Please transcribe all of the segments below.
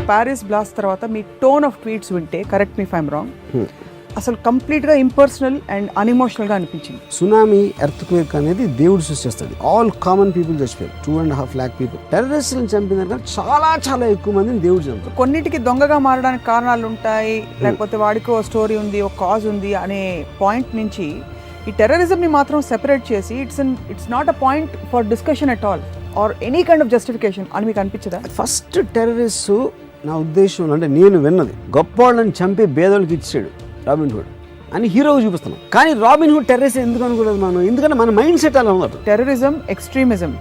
Paris blast తర్వాత మీ tone of tweets వింటే, correct me if I'm wrong, అసలు కంప్లీట్గా ఇంపర్సనల్ అండ్ అన్ఎమోషనల్గా అనిపించింది. సునామీ ఎర్త్క్వేక్ అనేది దేవుడు సృష్టిస్తాడు. ఆల్ కామన్ పీపుల్ చచ్చిపోయారు. 2.5 lakh పీపుల్. టెర్రరిస్టులను చంపిన దానికన్నా చాలా చాలా ఎక్కువ మందిని దేవుడు చంపుతాడు. కొన్నిటికి దొంగగా మారడానికి కారణాలు ఉంటాయి, లేకపోతే వాడికి ఒక స్టోరీ ఉంది, ఒక కాజ్ ఉంది అనే పాయింట్ నుంచి ఈ టెర్రరిజంని మాత్రం సెపరేట్ చేసి it's not a point for discussion at all or any kind of justification అని మీకు అనిపించదా? ఫస్ట్ టెర్రరిస్ట్ నా ఉద్దేశం అంటే నేను విన్నది, గొప్ప వాళ్ళని చంపి పేదోళ్ళకి ఇచ్చాడు రాబిన్ హుడ్ అని హీరోగా చూపిస్తున్నాం. కానీ రాబిన్ హుడ్ టెర్రరిస్ట్ ఎందుకు అనుకోలేదు మనం? ఎందుకంటే మన మైండ్ సెట్ అలా ఉంది. టెర్రరిజం, ఎక్స్ట్రీమిజం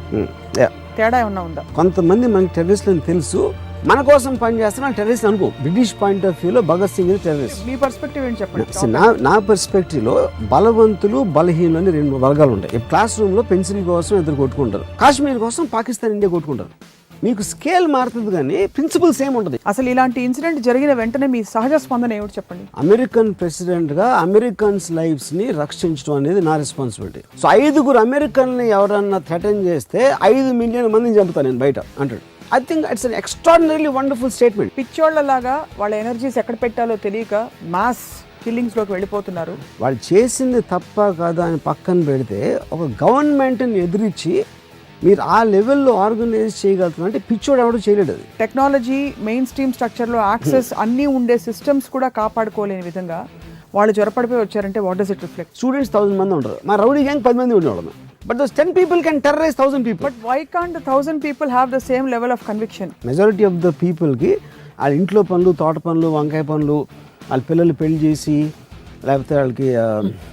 తేడా ఏమన్నా ఉందా? కొంతమంది మనకి టెర్రరిస్టులని తెలుసు, మన కోసం పనిచేస్తున్న టెర్రరిస్ట్ అనుకో. బ్రిటిష్ పాయింట్ ఆఫ్ వ్యూలో భగత్ సింగ్ టెర్రరిస్ట్. మీ పర్స్పెక్టివ్ ఏంటి చెప్పండి. నా పర్స్పెక్టివ్లో బలవంతులు బలహీనులు అని 2 వర్గాలు ఉంటాయి. క్లాస్ రూమ్లో పెన్సిల్ కోసం ఇద్దరు కొట్టుకుంటారు, కాశ్మీర్ కోసం పాకిస్తాన్ ఇండియా కొట్టుకుంటారు. మీకు స్కేల్ మారుతుంది కానీ ప్రిన్సిపల్ సేమ్ ఉంటుంది. అసలు ఇలాంటి ఇన్సిడెంట్ జరిగిన వెంటనే మీ సహజ స్పందన ఏమిటి చెప్పండి? అమెరికన్ ప్రెసిడెంట్గా అమెరికన్స్ లైఫ్స్ని రక్షించడం అనేది నా రెస్పాన్సిబిలిటీ. సో 5 అమెరికన్ని ఎవరన్నా థ్రెటన్ చేస్తే 5 మిలియన్ మందిని చంపుతాను నేను బయట అంటాడు. I think it's an extraordinarily wonderful statement. పిచ్చోళ్లలాగా వాళ్ళ ఎనర్జీస్ ఎక్కడ పెట్టాలో తెలియక మాస్ కిల్లింగ్స్లోకి వెళ్ళిపోతున్నారు. వాళ్ళు చేసింది తప్ప కాదా అని పక్కన పెడితే, ఒక గవర్నమెంట్ని ఎదిరించి మీరు ఆ లెవెల్లో ఆర్గనైజ్ చేయగలుగుతున్నారు అంటే పిచ్చోడు ఎవడో చేయలేడు. అది టెక్నాలజీ, మెయిన్ స్ట్రీమ్ స్ట్రక్చర్లో యాక్సెస్ అన్నీ ఉండే సిస్టమ్స్ కూడా కాపాడుకోలేని విధంగా వాళ్ళు జ్వరపడిపోయి వచ్చారంటే what does it reflect? Students 1000 మంది ఉంటారు, మా రౌడీ గ్యాంగ్ 10 మంది ఉండేవాళ్ళం. But those 10 people can terrorize 1000 people. But why can't 1000 people have the same level of conviction? Majority of the పీపుల్కి వాళ్ళ ఇంట్లో పనులు, తోట పనులు, వంకాయ పనులు, వాళ్ళ పిల్లలు పెళ్లి చేసి లేకపోతే వాళ్ళకి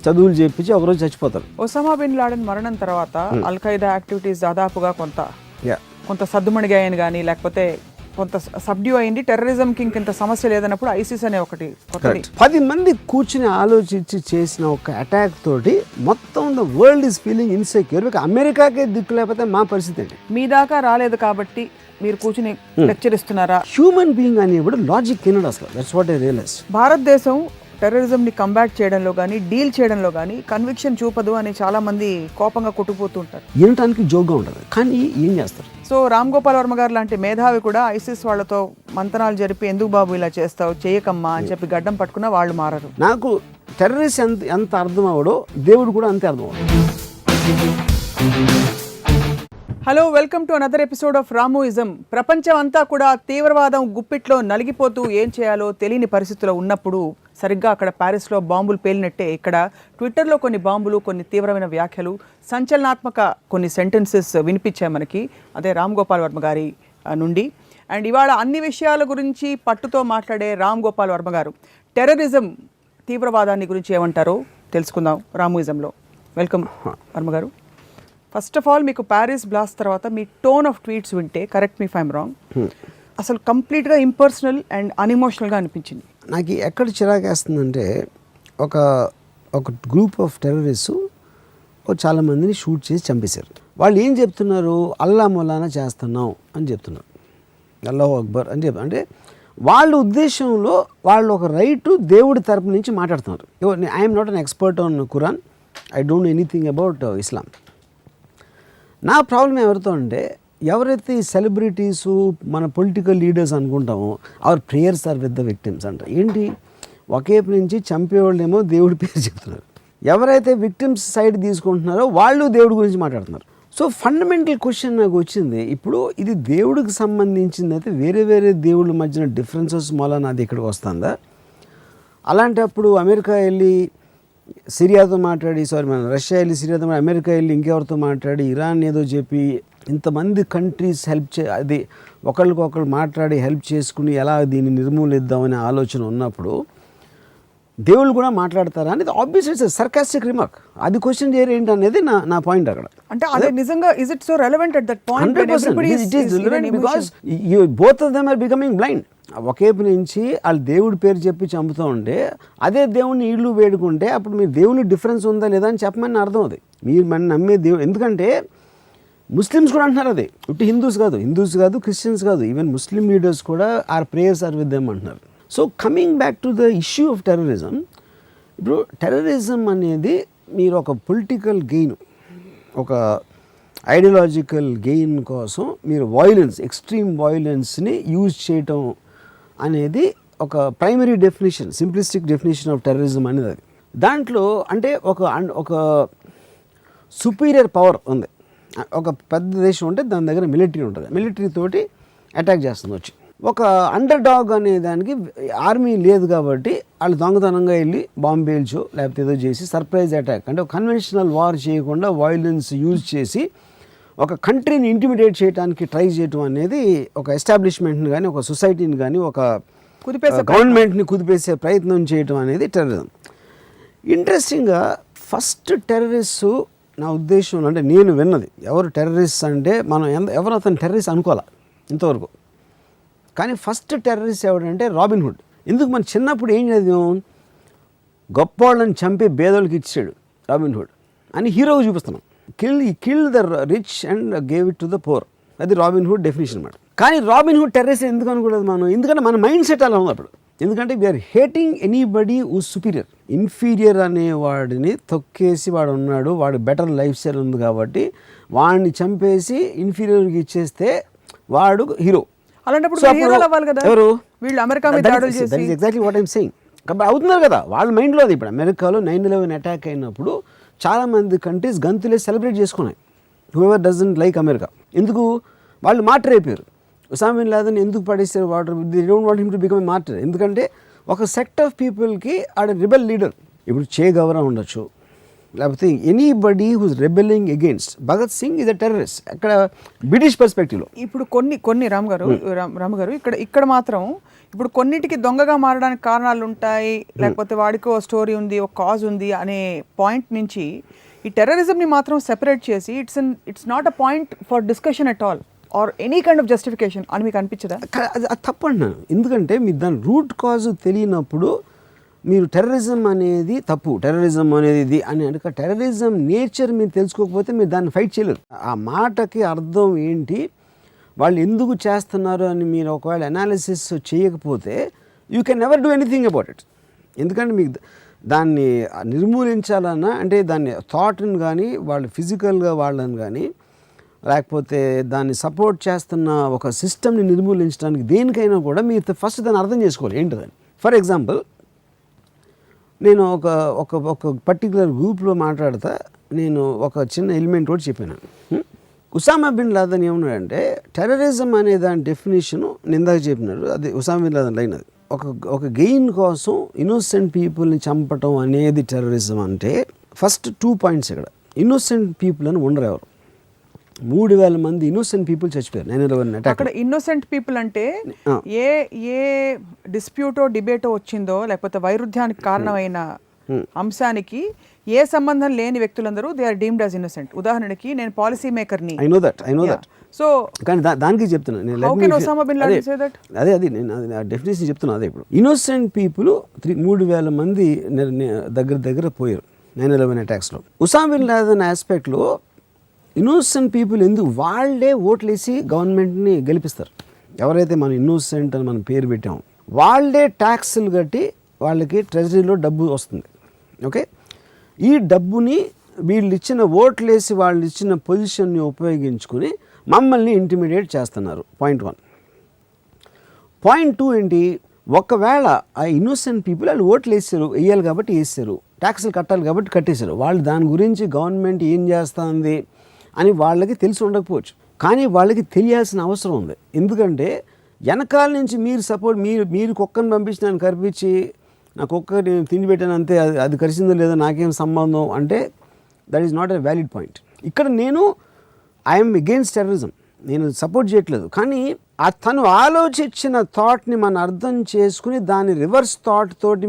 చదువులు చేపించి ఒకరోజు చచ్చిపోతారు. ఒసామా బిన్ లాడెన్ మరణం తర్వాత అల్ ఖైదా యాక్టివిటీస్ దాదాపుగా కొంత సద్దుమణిగాయని కానీ, లేకపోతే కొంత సబ్డ్యూ అయింది. టెర్రరిజంకి ఇంత సమస్య లేదన్నప్పుడు ఐసిస్ అనే ఒకటి 10 మంది కూర్చుని ఆలోచించి చేసిన ఒక అటాక్ తోటి మొత్తం the world is feeling insecure. అమెరికాకే దిక్కు లేకపోతే మా పరిస్థితి ఏంటి? మీ దాకా రాలేదు కాబట్టి మీరు కూర్చుని లెక్చర్ ఇస్తున్నారా? హ్యూమన్ బీయింగ్ అనేప్పుడు లాజిక్ తినడు అసలు. That's what I realise. భారతదేశం టెర్రరిజంని కంబాట్ చేయడంలో కానీ, డీల్ చేయడంలో కానీ కన్విక్షన్ చూపదు అని చాలా మంది కోపంగా కొట్టుకుపోతూ ఉంటారు. వినటానికి జోక్గా ఉంటుంది, కానీ ఏం చేస్తారు? సో రామ్ గోపాల్ వర్మ గారు లాంటి మేధావి కూడా ఐసిస్ వాళ్ళతో మంతనాలు జరిపి ఎందుకు బాబు ఇలా చేస్తావు, చేయకమ్మా అని చెప్పి గడ్డం పట్టుకున్నా వాళ్ళు మారరు. నాకు టెర్రరిస్ట్ ఎంత అర్థం అవడో దేవుడు కూడా అంతే అర్థం అవడు. Hello, welcome to another episode of Ramuism. ప్రపంచం అంతా కూడా తీవ్రవాదం గుప్పిట్లో నలిగిపోతూ ఏం చేయాలో తెలియని పరిస్థితిలో ఉన్నప్పుడు సరిగ్గా అక్కడ ప్యారిస్లో బాంబులు పేలినట్టే ఇక్కడ ట్విట్టర్లో కొన్ని బాంబులు, కొన్ని తీవ్రమైన వ్యాఖ్యలు, సంచలనాత్మక కొన్ని సెంటెన్సెస్ వినిపించాయి మనకి, అదే రామ్ గోపాల్ వర్మ గారి నుండి. అండ్ ఇవాళ అన్ని విషయాల గురించి పట్టుతో మాట్లాడే రామ్ గోపాల్ వర్మ గారు టెర్రరిజం, తీవ్రవాదాన్ని గురించి ఏమంటారో తెలుసుకుందాం రామోయిజంలో. వెల్కమ్ వర్మ గారు. ఫస్ట్ ఆఫ్ ఆల్, మీకు ప్యారిస్ బ్లాస్ట్ తర్వాత మీ టోన్ ఆఫ్ ట్వీట్స్ వింటే, correct me if I'm wrong, అసలు కంప్లీట్గా ఇంపర్సనల్ అండ్ అన్ఎమోషనల్గా అనిపించింది. నాకు ఎక్కడ చిరాకేస్తుందంటే, ఒక గ్రూప్ ఆఫ్ టెర్రరిస్ట్ చాలామందిని షూట్ చేసి చంపేశారు. వాళ్ళు ఏం చెప్తున్నారు? అల్లా మొలానా చేస్తున్నాం అని చెప్తున్నారు, అల్లాహు అక్బర్ అని అంటే వాళ్ళ ఉద్దేశంలో వాళ్ళు ఒక రైటు దేవుడి తరపు నుంచి మాట్లాడుతున్నారు. I'm not an expert on Quran, I don't know anything about Islam. నా ప్రాబ్లం ఎవరితో అంటే, ఎవరైతే ఈ సెలబ్రిటీసు, మన పొలిటికల్ లీడర్స్ అనుకుంటామో our prayers are with the victims అంట. ఏంటి, ఒకేపు నుంచి చంపేవాళ్ళేమో దేవుడి పేరు చెప్తున్నారు, ఎవరైతే విక్టిమ్స్ సైడ్ తీసుకుంటున్నారో వాళ్ళు దేవుడి గురించి మాట్లాడుతున్నారు. సో ఫండమెంటల్ క్వశ్చన్ నాకు వచ్చింది, ఇప్పుడు ఇది దేవుడికి సంబంధించింది అయితే వేరే వేరే దేవుళ్ళ మధ్యన డిఫరెన్సెస్ మూలన అది ఇక్కడికి వస్తుందా? అలాంటప్పుడు అమెరికా వెళ్ళి సిరియాతో మాట్లాడి, మన రష్యా వెళ్ళి సిరియాతో మాట్లాడి, అమెరికా వెళ్ళి ఇంకెవరితో మాట్లాడి, ఇరాన్ ఏదో చెప్పి, ఇంతమంది కంట్రీస్ అది ఒకళ్ళకొకళ్ళు మాట్లాడి హెల్ప్ చేసుకుని ఎలా దీన్ని నిర్మూలిద్దామనే ఆలోచన ఉన్నప్పుడు దేవుళ్ళు కూడా మాట్లాడతారా అనేది ఆబ్వియస్ ఇట్స్ సర్కాస్టిక్ రిమార్క్. అది క్వశ్చన్ చేయరు ఏంటి అనేది నా పాయింట్ అక్కడ. అంటే అదే నిజంగా is it so relevant at that point? 100% it is relevant because both of them are becoming blind. ఒకేపు నుంచి వాళ్ళు దేవుడి పేరు చెప్పి చంపుతూ ఉంటే, అదే దేవుడిని ఇళ్ళు వేడుకుంటే అప్పుడు మీరు దేవుని డిఫరెన్స్ ఉందా లేదా అని చెప్పమని అర్థం. అది మీరు మన నమ్మే దేవుడు. ఎందుకంటే ముస్లిమ్స్ కూడా అంటున్నారు, అది ఇటు హిందూస్ కాదు, క్రిస్టియన్స్ కాదు, ఈవెన్ ముస్లిం లీడర్స్ కూడా our prayers are with them అంటున్నారు. So coming back to the issue of terrorism, ఇప్పుడు టెర్రరిజం అనేది మీరు ఒక పొలిటికల్ గెయిన్, ఒక ఐడియాలజికల్ గెయిన్ కోసం మీరు వైలెన్స్, ఎక్స్ట్రీమ్ వైలెన్స్ని యూజ్ చేయటం అనేది ఒక primary definition, simplistic definition of terrorism అనేది అది. దాంట్లో అంటే ఒక సుపీరియర్ పవర్ ఉంది. ఒక పెద్ద దేశం ఉంటే దాని దగ్గర మిలిటరీ ఉంటుంది, మిలిటరీ తోటి అటాక్ చేస్తుంది వచ్చి. ఒక అండర్ డాగ్ అనే దానికి ఆర్మీ లేదు కాబట్టి వాళ్ళు దొంగతనంగా వెళ్ళి బాంబు పేల్చో లేకపోతే ఏదో చేసి సర్ప్రైజ్ అటాక్, అంటే ఒక కన్వెన్షనల్ వార్ చేయకుండా వైలెన్స్ యూజ్ చేసి ఒక కంట్రీని ఇంటిమిడేట్ చేయడానికి ట్రై చేయడం అనేది ఒక ఎస్టాబ్లిష్మెంట్ని కానీ ఒక సొసైటీని కానీ ఒక గవర్నమెంట్ని కుదిపేసే ప్రయత్నం చేయడం అనేది టెర్రరిజం. ఇంట్రెస్టింగ్గా ఫస్ట్ టెర్రరిస్ట్ నా ఉద్దేశంలో, అంటే నేను విన్నది, ఎవరు టెర్రరిస్ట్ అంటే మనం ఎవరు అతను టెర్రరిస్ట్ అనుకోవాలి ఇంతవరకు. కానీ ఫస్ట్ టెర్రరిస్ట్ ఎవడంటే రాబిన్ హుడ్. ఎందుకు మన చిన్నప్పుడు ఏం చదివాం, గొప్పవాళ్ళని చంపి పేదోళ్ళకి ఇచ్చాడు రాబిన్ హుడ్ అని హీరోగా చూపిస్తున్నాం. Kill the rich and gave it to the pour, అది రాబిన్ హుడ్ డెఫినేషన్ అన్నమాట. కానీ రాబిన్ హుడ్ టెర్రరిస్ట్ ఎందుకు అనుకోలేదు మనం, ఎందుకంటే మన మైండ్ సెట్ అలా ఉంది అప్పుడు. ఎందుకంటే we are hating anybody who superior. Inferior అనే వాడిని తొక్కేసి వాడు ఉన్నాడు, వాడు బెటర్ లైఫ్ స్టైల్ ఉంది కాబట్టి వాడిని చంపేసి ఇన్ఫీరియర్కి ఇచ్చేస్తే వాడు హీరో. ఎవరు వీళ్ళు అమెరికా మీద దాడులు చేసి, that is exactly what I'm saying. కాబట్టి అవుతున్నారు కదా వాళ్ళ మైండ్లో అది. ఇప్పుడు అమెరికాలో 9/11 అటాక్ అయినప్పుడు చాలామంది కంట్రీస్ గంతులే సెలబ్రేట్ చేసుకున్నాయి. Whoever doesn't like America. ఎందుకు వాళ్ళు మార్టర్ అయిపోయారు. ఉసామా బిన్ లాదెన్ ఎందుకు పడేస్తారు water, they don't want him to become a martyr. ఎందుకంటే ఒక సెక్ట్ ఆఫ్ పీపుల్కి ఆడ రిబెల్ లీడర్. ఇప్పుడు చే గవరా ఉండొచ్చు, లేకపోతే anybody who's rebelling against Bhagat Singh is a terrorist అక్కడ బ్రిటిష్ పర్స్పెక్టివ్లో. ఇప్పుడు కొన్ని రామ్ గారు ఇక్కడ మాత్రం ఇప్పుడు కొన్నిటికి దొంగగా మారడానికి కారణాలు ఉంటాయి, లేకపోతే వాడికి ఓ స్టోరీ ఉంది, ఒక కాజ్ ఉంది అనే పాయింట్ నుంచి ఈ టెర్రరిజంని మాత్రం సెపరేట్ చేసి it's not a point for discussion at all or any kind of justification అని మీకు అనిపించదా? అది తప్పు అంటున్నాను. ఎందుకంటే మీరు దాని రూట్ కాజ్ తెలియనప్పుడు మీరు టెర్రరిజం అనేది తప్పు, టెర్రరిజం అనేది ఇది అని అంటే టెర్రరిజం నేచర్ మీరు తెలుసుకోకపోతే మీరు దాన్ని ఫైట్ చేయలేరు. ఆ మాటకి అర్థం ఏంటి, వాళ్ళు ఎందుకు చేస్తున్నారు అని మీరు ఒకవేళ అనాలిసిస్ చేయకపోతే you can never do anything about it. ఎందుకంటే మీకు దాన్ని నిర్మూలించాలన్నా అంటే దాన్ని థాట్ని కానీ వాళ్ళు ఫిజికల్గా వాళ్ళని కానీ లేకపోతే దాన్ని సపోర్ట్ చేస్తున్న ఒక సిస్టమ్ని నిర్మూలించడానికి దేనికైనా కూడా మీరు ఫస్ట్ దాన్ని అర్థం చేసుకోవాలి ఏంటిదని. ఫర్ ఎగ్జాంపుల్ నేను ఒక పర్టికులర్ గ్రూప్లో మాట్లాడతా, నేను ఒక చిన్న ఎలిమెంట్ కూడా చెప్పాను. ఉసామా బిన్ లాదెన్ ఏమన్నాడంటే టెర్రరిజం అనే దాని డెఫినేషను నిందాక చెప్పినాడు, అది ఉసామా బిన్ లాదెన్ లైన్. అది ఒక గెయిన్ కోసం ఇన్నోసెంట్ పీపుల్ని చంపటం అనేది టెర్రరిజం అంటే ఫస్ట్ 2 పాయింట్స్. ఇక్కడ ఇన్నోసెంట్ పీపుల్ అని ఉండరు ఎవరు. 3,000 మంది ఇన్నోసెంట్ పీపుల్ చచ్చిపోయారు 9/11 అటాక్. అక్కడ ఇన్నోసెంట్ పీపుల్ అంటే ఏ డిస్ప్యూటో డిబేటో వచ్చిందో లేకపోతే వైరుధ్యానికి కారణమైన అంశానికి ఏ సంబంధం లేని వ్యక్తులందరూ they are deemed as innocent. ఉదాహరణకి నేను పాలసీ మేకర్ని, ఐ నో దట్. సో కానీ దానికి చెప్తున్నాను అదే నేను డెఫినేషన్ చెప్తున్నా. అదే ఇప్పుడు ఇన్నోసెంట్ పీపుల్ 3,000 మంది దగ్గర పోయారు 9/11 అటాక్స్లో. ఉసామా బిన్ లాదెన్ ఆస్పెక్ట్లో ఇన్నోసెంట్ పీపుల్ ఎందుకు వాళ్ళే ఓట్లేసి గవర్నమెంట్ని గెలిపిస్తారు. ఎవరైతే మనం ఇన్నోసెంట్ అని మనం పేరు పెట్టామో వాళ్ళే ట్యాక్స్లు కట్టి వాళ్ళకి ట్రెజరీలో డబ్బు వస్తుంది. ఓకే, ఈ డబ్బుని వీళ్ళు ఇచ్చిన ఓట్లేసి వాళ్ళు ఇచ్చిన పొజిషన్ని ఉపయోగించుకుని మమ్మల్ని ఇంటిమిడేట్ చేస్తున్నారు. పాయింట్ 1. పాయింట్ 2 ఏంటి, ఒకవేళ ఆ ఇన్నోసెంట్ పీపుల్ వాళ్ళు ఓట్లు వేయాలి కాబట్టి వేసారు, ట్యాక్స్లు కట్టాలి కాబట్టి కట్టేశారు. వాళ్ళు దాని గురించి గవర్నమెంట్ ఏం చేస్తుంది అని వాళ్ళకి తెలిసి ఉండకపోవచ్చు, కానీ వాళ్ళకి తెలియాల్సిన అవసరం ఉంది. ఎందుకంటే వెనకాల నుంచి మీరు సపోర్ట్ మీరు కుక్కను పంపించి నన్ను కరిపించి నా కుక్క నేను తిండి పెట్టాను అంతే, అది కరిచిందో లేదో నాకేం సంబంధం అంటే that is not a valid point. ఇక్కడ నేను ఐఎమ్ అగెయిన్స్ట్ టెర్రరిజం, నేను సపోర్ట్ చేయట్లేదు. కానీ తను ఆలోచించిన థాట్ని మనం అర్థం చేసుకుని దాని రివర్స్ థాట్ తోటి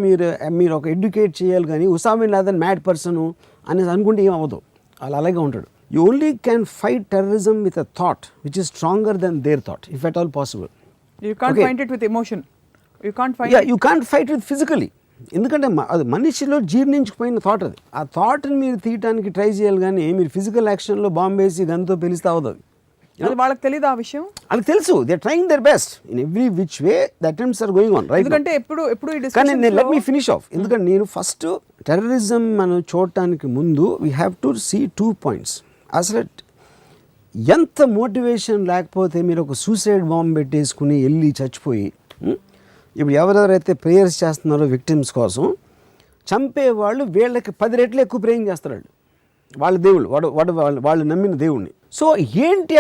మీరు ఒక ఎడ్యుకేట్ చేయాలి. కానీ Osama bin Laden mad person అనేది అనుకుంటే ఏం అవ్వదు, అలా అలాగే ఉంటాడు. You only can fight terrorism with a thought which is stronger than their thought, if at all possible. You can't fight it with emotion. You can't fight it. You can't fight it physically. ఎందుకంటే అది మనిషిలో జీర్ణించుకుపోయిన thought. అది ఆ థాట్ని మీరు తీయటానికి try చేయాలి, కానీ మీరు ఫిజికల్ యాక్షన్లో బాంబు వేసి గన్తో పిలిస్తే అవుతుంది. వాళ్ళకి తెలియదు ఆ విషయం, వాళ్ళకి తెలుసు. They are trying their best in every which way the attempts are going on right. ఎందుకంటే ఎప్పుడు కానీ లెట్ మీ ఫినిష్ ఆఫ్. ఎందుకంటే నేను ఫస్ట్ టెర్రరిజం మనం చూడటానికి ముందు we have to see 2 points. అసలు ఎంత మోటివేషన్ లేకపోతే మీరు ఒక సూసైడ్ బాంబ్ పెట్టేసుకుని వెళ్ళి చచ్చిపోయి ఇప్పుడు ఎవరెవరైతే ప్రేయర్స్ చేస్తున్నారో విక్టిమ్స్ కోసం, చంపేవాళ్ళు వీళ్ళకి 10 రెట్లు ఎక్కువ ప్రేయింగ్ చేస్తారు. వాళ్ళ దేవుళ్ళు వాళ్ళు నమ్మిన దేవుణ్ణి. సో ఏంటి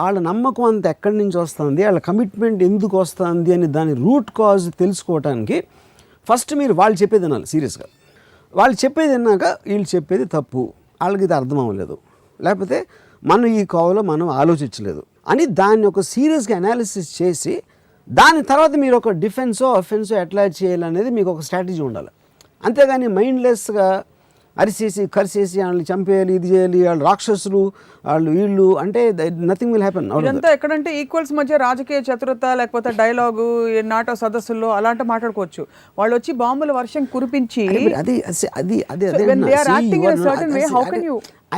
వాళ్ళ నమ్మకం అంత ఎక్కడి నుంచి వస్తుంది, వాళ్ళ కమిట్మెంట్ ఎందుకు వస్తుంది అని దాని రూట్ కాజ్ తెలుసుకోవడానికి ఫస్ట్ మీరు వాళ్ళు చెప్పేది వినాలి సీరియస్గా. వాళ్ళు చెప్పేది విన్నాక వీళ్ళు చెప్పేది తప్పు, వాళ్ళకి ఇది అర్థం అవ్వలేదు, లేకపోతే మనం ఈ కోవలో మనం ఆలోచించలేదు అని దాన్ని ఒక సీరియస్గా అనాలిసిస్ చేసి దాని తర్వాత మీరు ఒక డిఫెన్సో అఫెన్సో ఎట్లా చేయాలనేది మీకు ఒక స్ట్రాటజీ ఉండాలి. అంతేగాని మైండ్లెస్గా అరిసేసి కరిసేసి వాళ్ళని చంపేయాలి, ఇది చేయాలి, వాళ్ళు రాక్షసులు, వీళ్ళు అంటే నథింగ్ విల్ హ్యాపెన్. ఇదంతా ఎక్కడంటే ఈక్వల్స్ మధ్య రాజకీయ చతురత లేకపోతే డైలాగు నాటో సదస్సుల్లో అలాంటి మాట్లాడుకోవచ్చు. వాళ్ళు వచ్చి బాంబుల వర్షం కురిపించి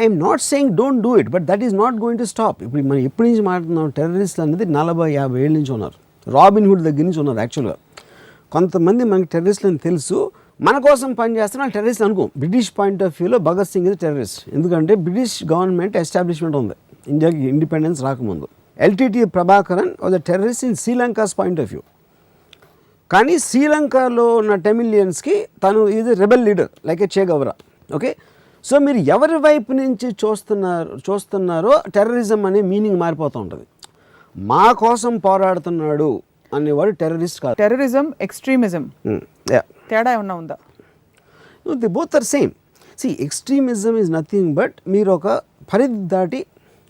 I'm not saying don't do it, but that is not going to stop. ఇప్పుడు మనం ఎప్పటి నుంచి మాట్లాడుతున్నాం, టెర్రరిస్టులు అనేది 40-50 ఏళ్ళ నుంచి ఉన్నారు. రాబిన్ హుడ్ దగ్గర నుంచి ఉన్నారు. యాక్చువల్గా కొంతమంది మనకి టెర్రరిస్టులు అని తెలుసు, మన కోసం పనిచేస్తున్న వాళ్ళు టెర్రరిస్ట్ అనుకో. బ్రిటిష్ పాయింట్ ఆఫ్ వ్యూలో భగత్ సింగ్ ఇది టెర్రరిస్ట్. ఎందుకంటే బ్రిటిష్ గవర్నమెంట్ ఎస్టాబ్లిష్మెంట్ ఉంది ఇండియాకి ఇండిపెండెన్స్ రాకముందు. LTT Prabhakaran was a terrorist in Sri Lanka's point of view. కానీ శ్రీలంకలో ఉన్న టెమిలియన్స్కి తను ఇది రెబెల్ లీడర్ లైక్ ఏ చే గవరా. ఓకే, సో మీరు ఎవరి వైపు నుంచి చూస్తున్నారో టెర్రరిజం అనే మీనింగ్ మారిపోతూ ఉంటుంది. మా కోసం పోరాడుతున్నాడు అనేవాడు టెర్రరిస్ట్ కాదు. టెర్రరిజం, ఎక్స్ట్రీమిజం తేడా ఏమన్నా ఉందా? The both are same. See extremism is nothing but మీరు ఒక పరిధి దాటి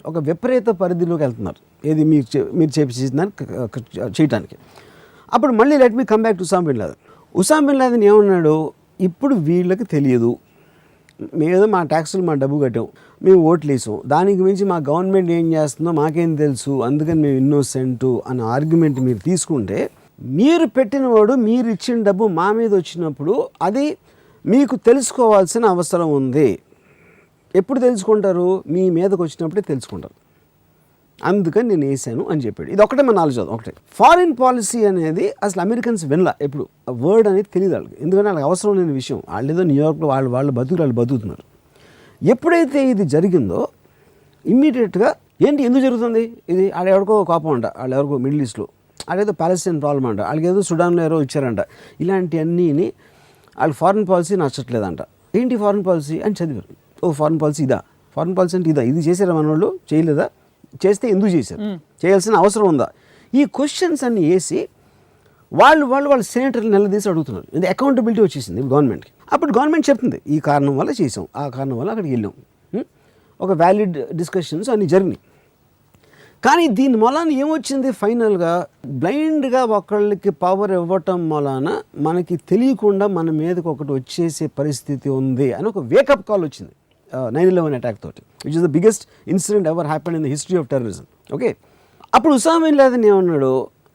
ఒక విపరీత పరిధిలోకి వెళ్తున్నారు. ఏది మీరు చేయటానికి. అప్పుడు మళ్ళీ let me come back to Osama bin Laden. Osama bin Laden ఏమన్నాడు, ఇప్పుడు వీళ్ళకి తెలియదు, మేము మా ట్యాక్సులు మా డబ్బు కట్టాం, మేము ఓట్లు వేసాం, దానికి మించి మా గవర్నమెంట్ ఏం చేస్తుందో మాకేం తెలుసు, అందుకని మేము ఇన్నోసెంటు అనే ఆర్గ్యుమెంట్ మీరు తీసుకుంటే, మీరు పెట్టినవాడు మీరు ఇచ్చిన డబ్బు మా మీద వచ్చినప్పుడు అది మీకు తెలుసుకోవాల్సిన అవసరం ఉంది. ఎప్పుడు తెలుసుకుంటారు? మీ మీదకి వచ్చినప్పుడే తెలుసుకుంటారు. అందుకని నేను వేసాను అని చెప్పాడు. ఇది ఒకటే మన నాలెడ్జ్. ఒకటే ఫారిన్ పాలసీ అనేది అసలు అమెరికన్స్ వినలా, ఎప్పుడు వర్డ్ అనేది తెలియదు వాళ్ళకి. ఎందుకంటే వాళ్ళకి అవసరం లేని విషయం. వాళ్ళు ఏదో న్యూయార్క్లో వాళ్ళు బతుకుతున్నారు. ఎప్పుడైతే ఇది జరిగిందో ఇమ్మీడియట్గా ఏంటి ఎందుకు జరుగుతుంది ఇది, ఎవరికో కోపం అంట, వాళ్ళు ఎవరికో మిడిల్ ఈస్ట్లో, అదేదో ప్యాలెస్టైన్ ప్రాబ్లం అంట, వాళ్ళకి ఏదో సుడాన్లో ఎవరో ఇచ్చారంట, ఇలాంటివన్నీ వాళ్ళు ఫారిన్ పాలసీ నచ్చట్లేదంట. ఏంటి ఫారిన్ పాలసీ అని చదివారు. ఓ ఫారిన్ పాలసీ ఇదా, ఫారిన్ పాలసీ అంటే ఇదా, ఇది చేశారా మన వాళ్ళు, చేయలేదా, చేస్తే ఎందుకు చేశారు, చేయాల్సిన అవసరం ఉందా, ఈ క్వశ్చన్స్ అన్నీ వేసి వాళ్ళు సెనేటర్లు నిలదీసి అడుగుతున్నారు. ఇది అకౌంటబిలిటీ వచ్చేసింది గవర్నమెంట్కి. అప్పుడు గవర్నమెంట్ చెప్తుంది ఈ కారణం వల్ల చేసాం, ఆ కారణం వల్ల అక్కడికి వెళ్ళాం, ఒక వ్యాలిడ్ డిస్కషన్స్ అన్నీ జరిగినాయి. కానీ దీని మూలాన ఏమొచ్చింది, ఫైనల్గా బ్లైండ్గా ఒకళ్ళకి పవర్ ఇవ్వటం మూలాన మనకి తెలియకుండా మన మీదకి ఒకటి వచ్చేసే పరిస్థితి ఉంది అని ఒక వేకప్ కాల్ వచ్చింది 9/11 అటాక్ తోటి, which is the biggest incident ever happen in the history of terrorism. Okay, అప్పుడు ఉసామా బిన్ లాదెన్ ఏమన్నాడు,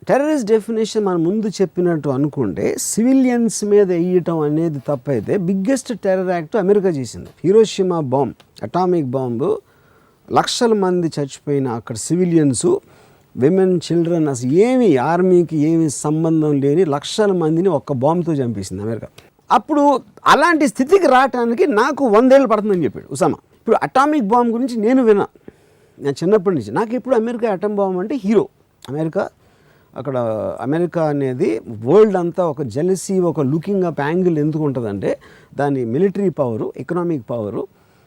టెర్రరిస్ట్ డెఫినేషన్ మనం ముందు చెప్పినట్టు అనుకుంటే సివిలియన్స్ మీద వేయటం అనేది తప్పైతే బిగ్గెస్ట్ టెర్రర్ యాక్ట్ అమెరికా చేసింది. హిరోషిమా బాంబ్, అటామిక్ బాంబు, లక్షల మంది చచ్చిపోయిన అక్కడ సివిలియన్స్, విమెన్, చిల్డ్రన్, అసలు ఏమి ఆర్మీకి ఏమి సంబంధం లేని లక్షల మందిని ఒక్క బాంబుతో చంపేసింది అమెరికా. అప్పుడు అలాంటి స్థితికి రావడానికి నాకు 100 ఏళ్ళు పడుతుందని చెప్పాడు ఉసామా. ఇప్పుడు అటామిక్ బాంబ్ గురించి నేను నేను చిన్నప్పటి నుంచి నాకు ఇప్పుడు అమెరికా అటమ్ బాంబ్ అంటే హీరో. అమెరికా అనేది వరల్డ్ అంతా ఒక జెలసీ, ఒక లుకింగ్ అప్ యాంగిల్ ఎందుకు ఉంటుందంటే దాని military power, economic power,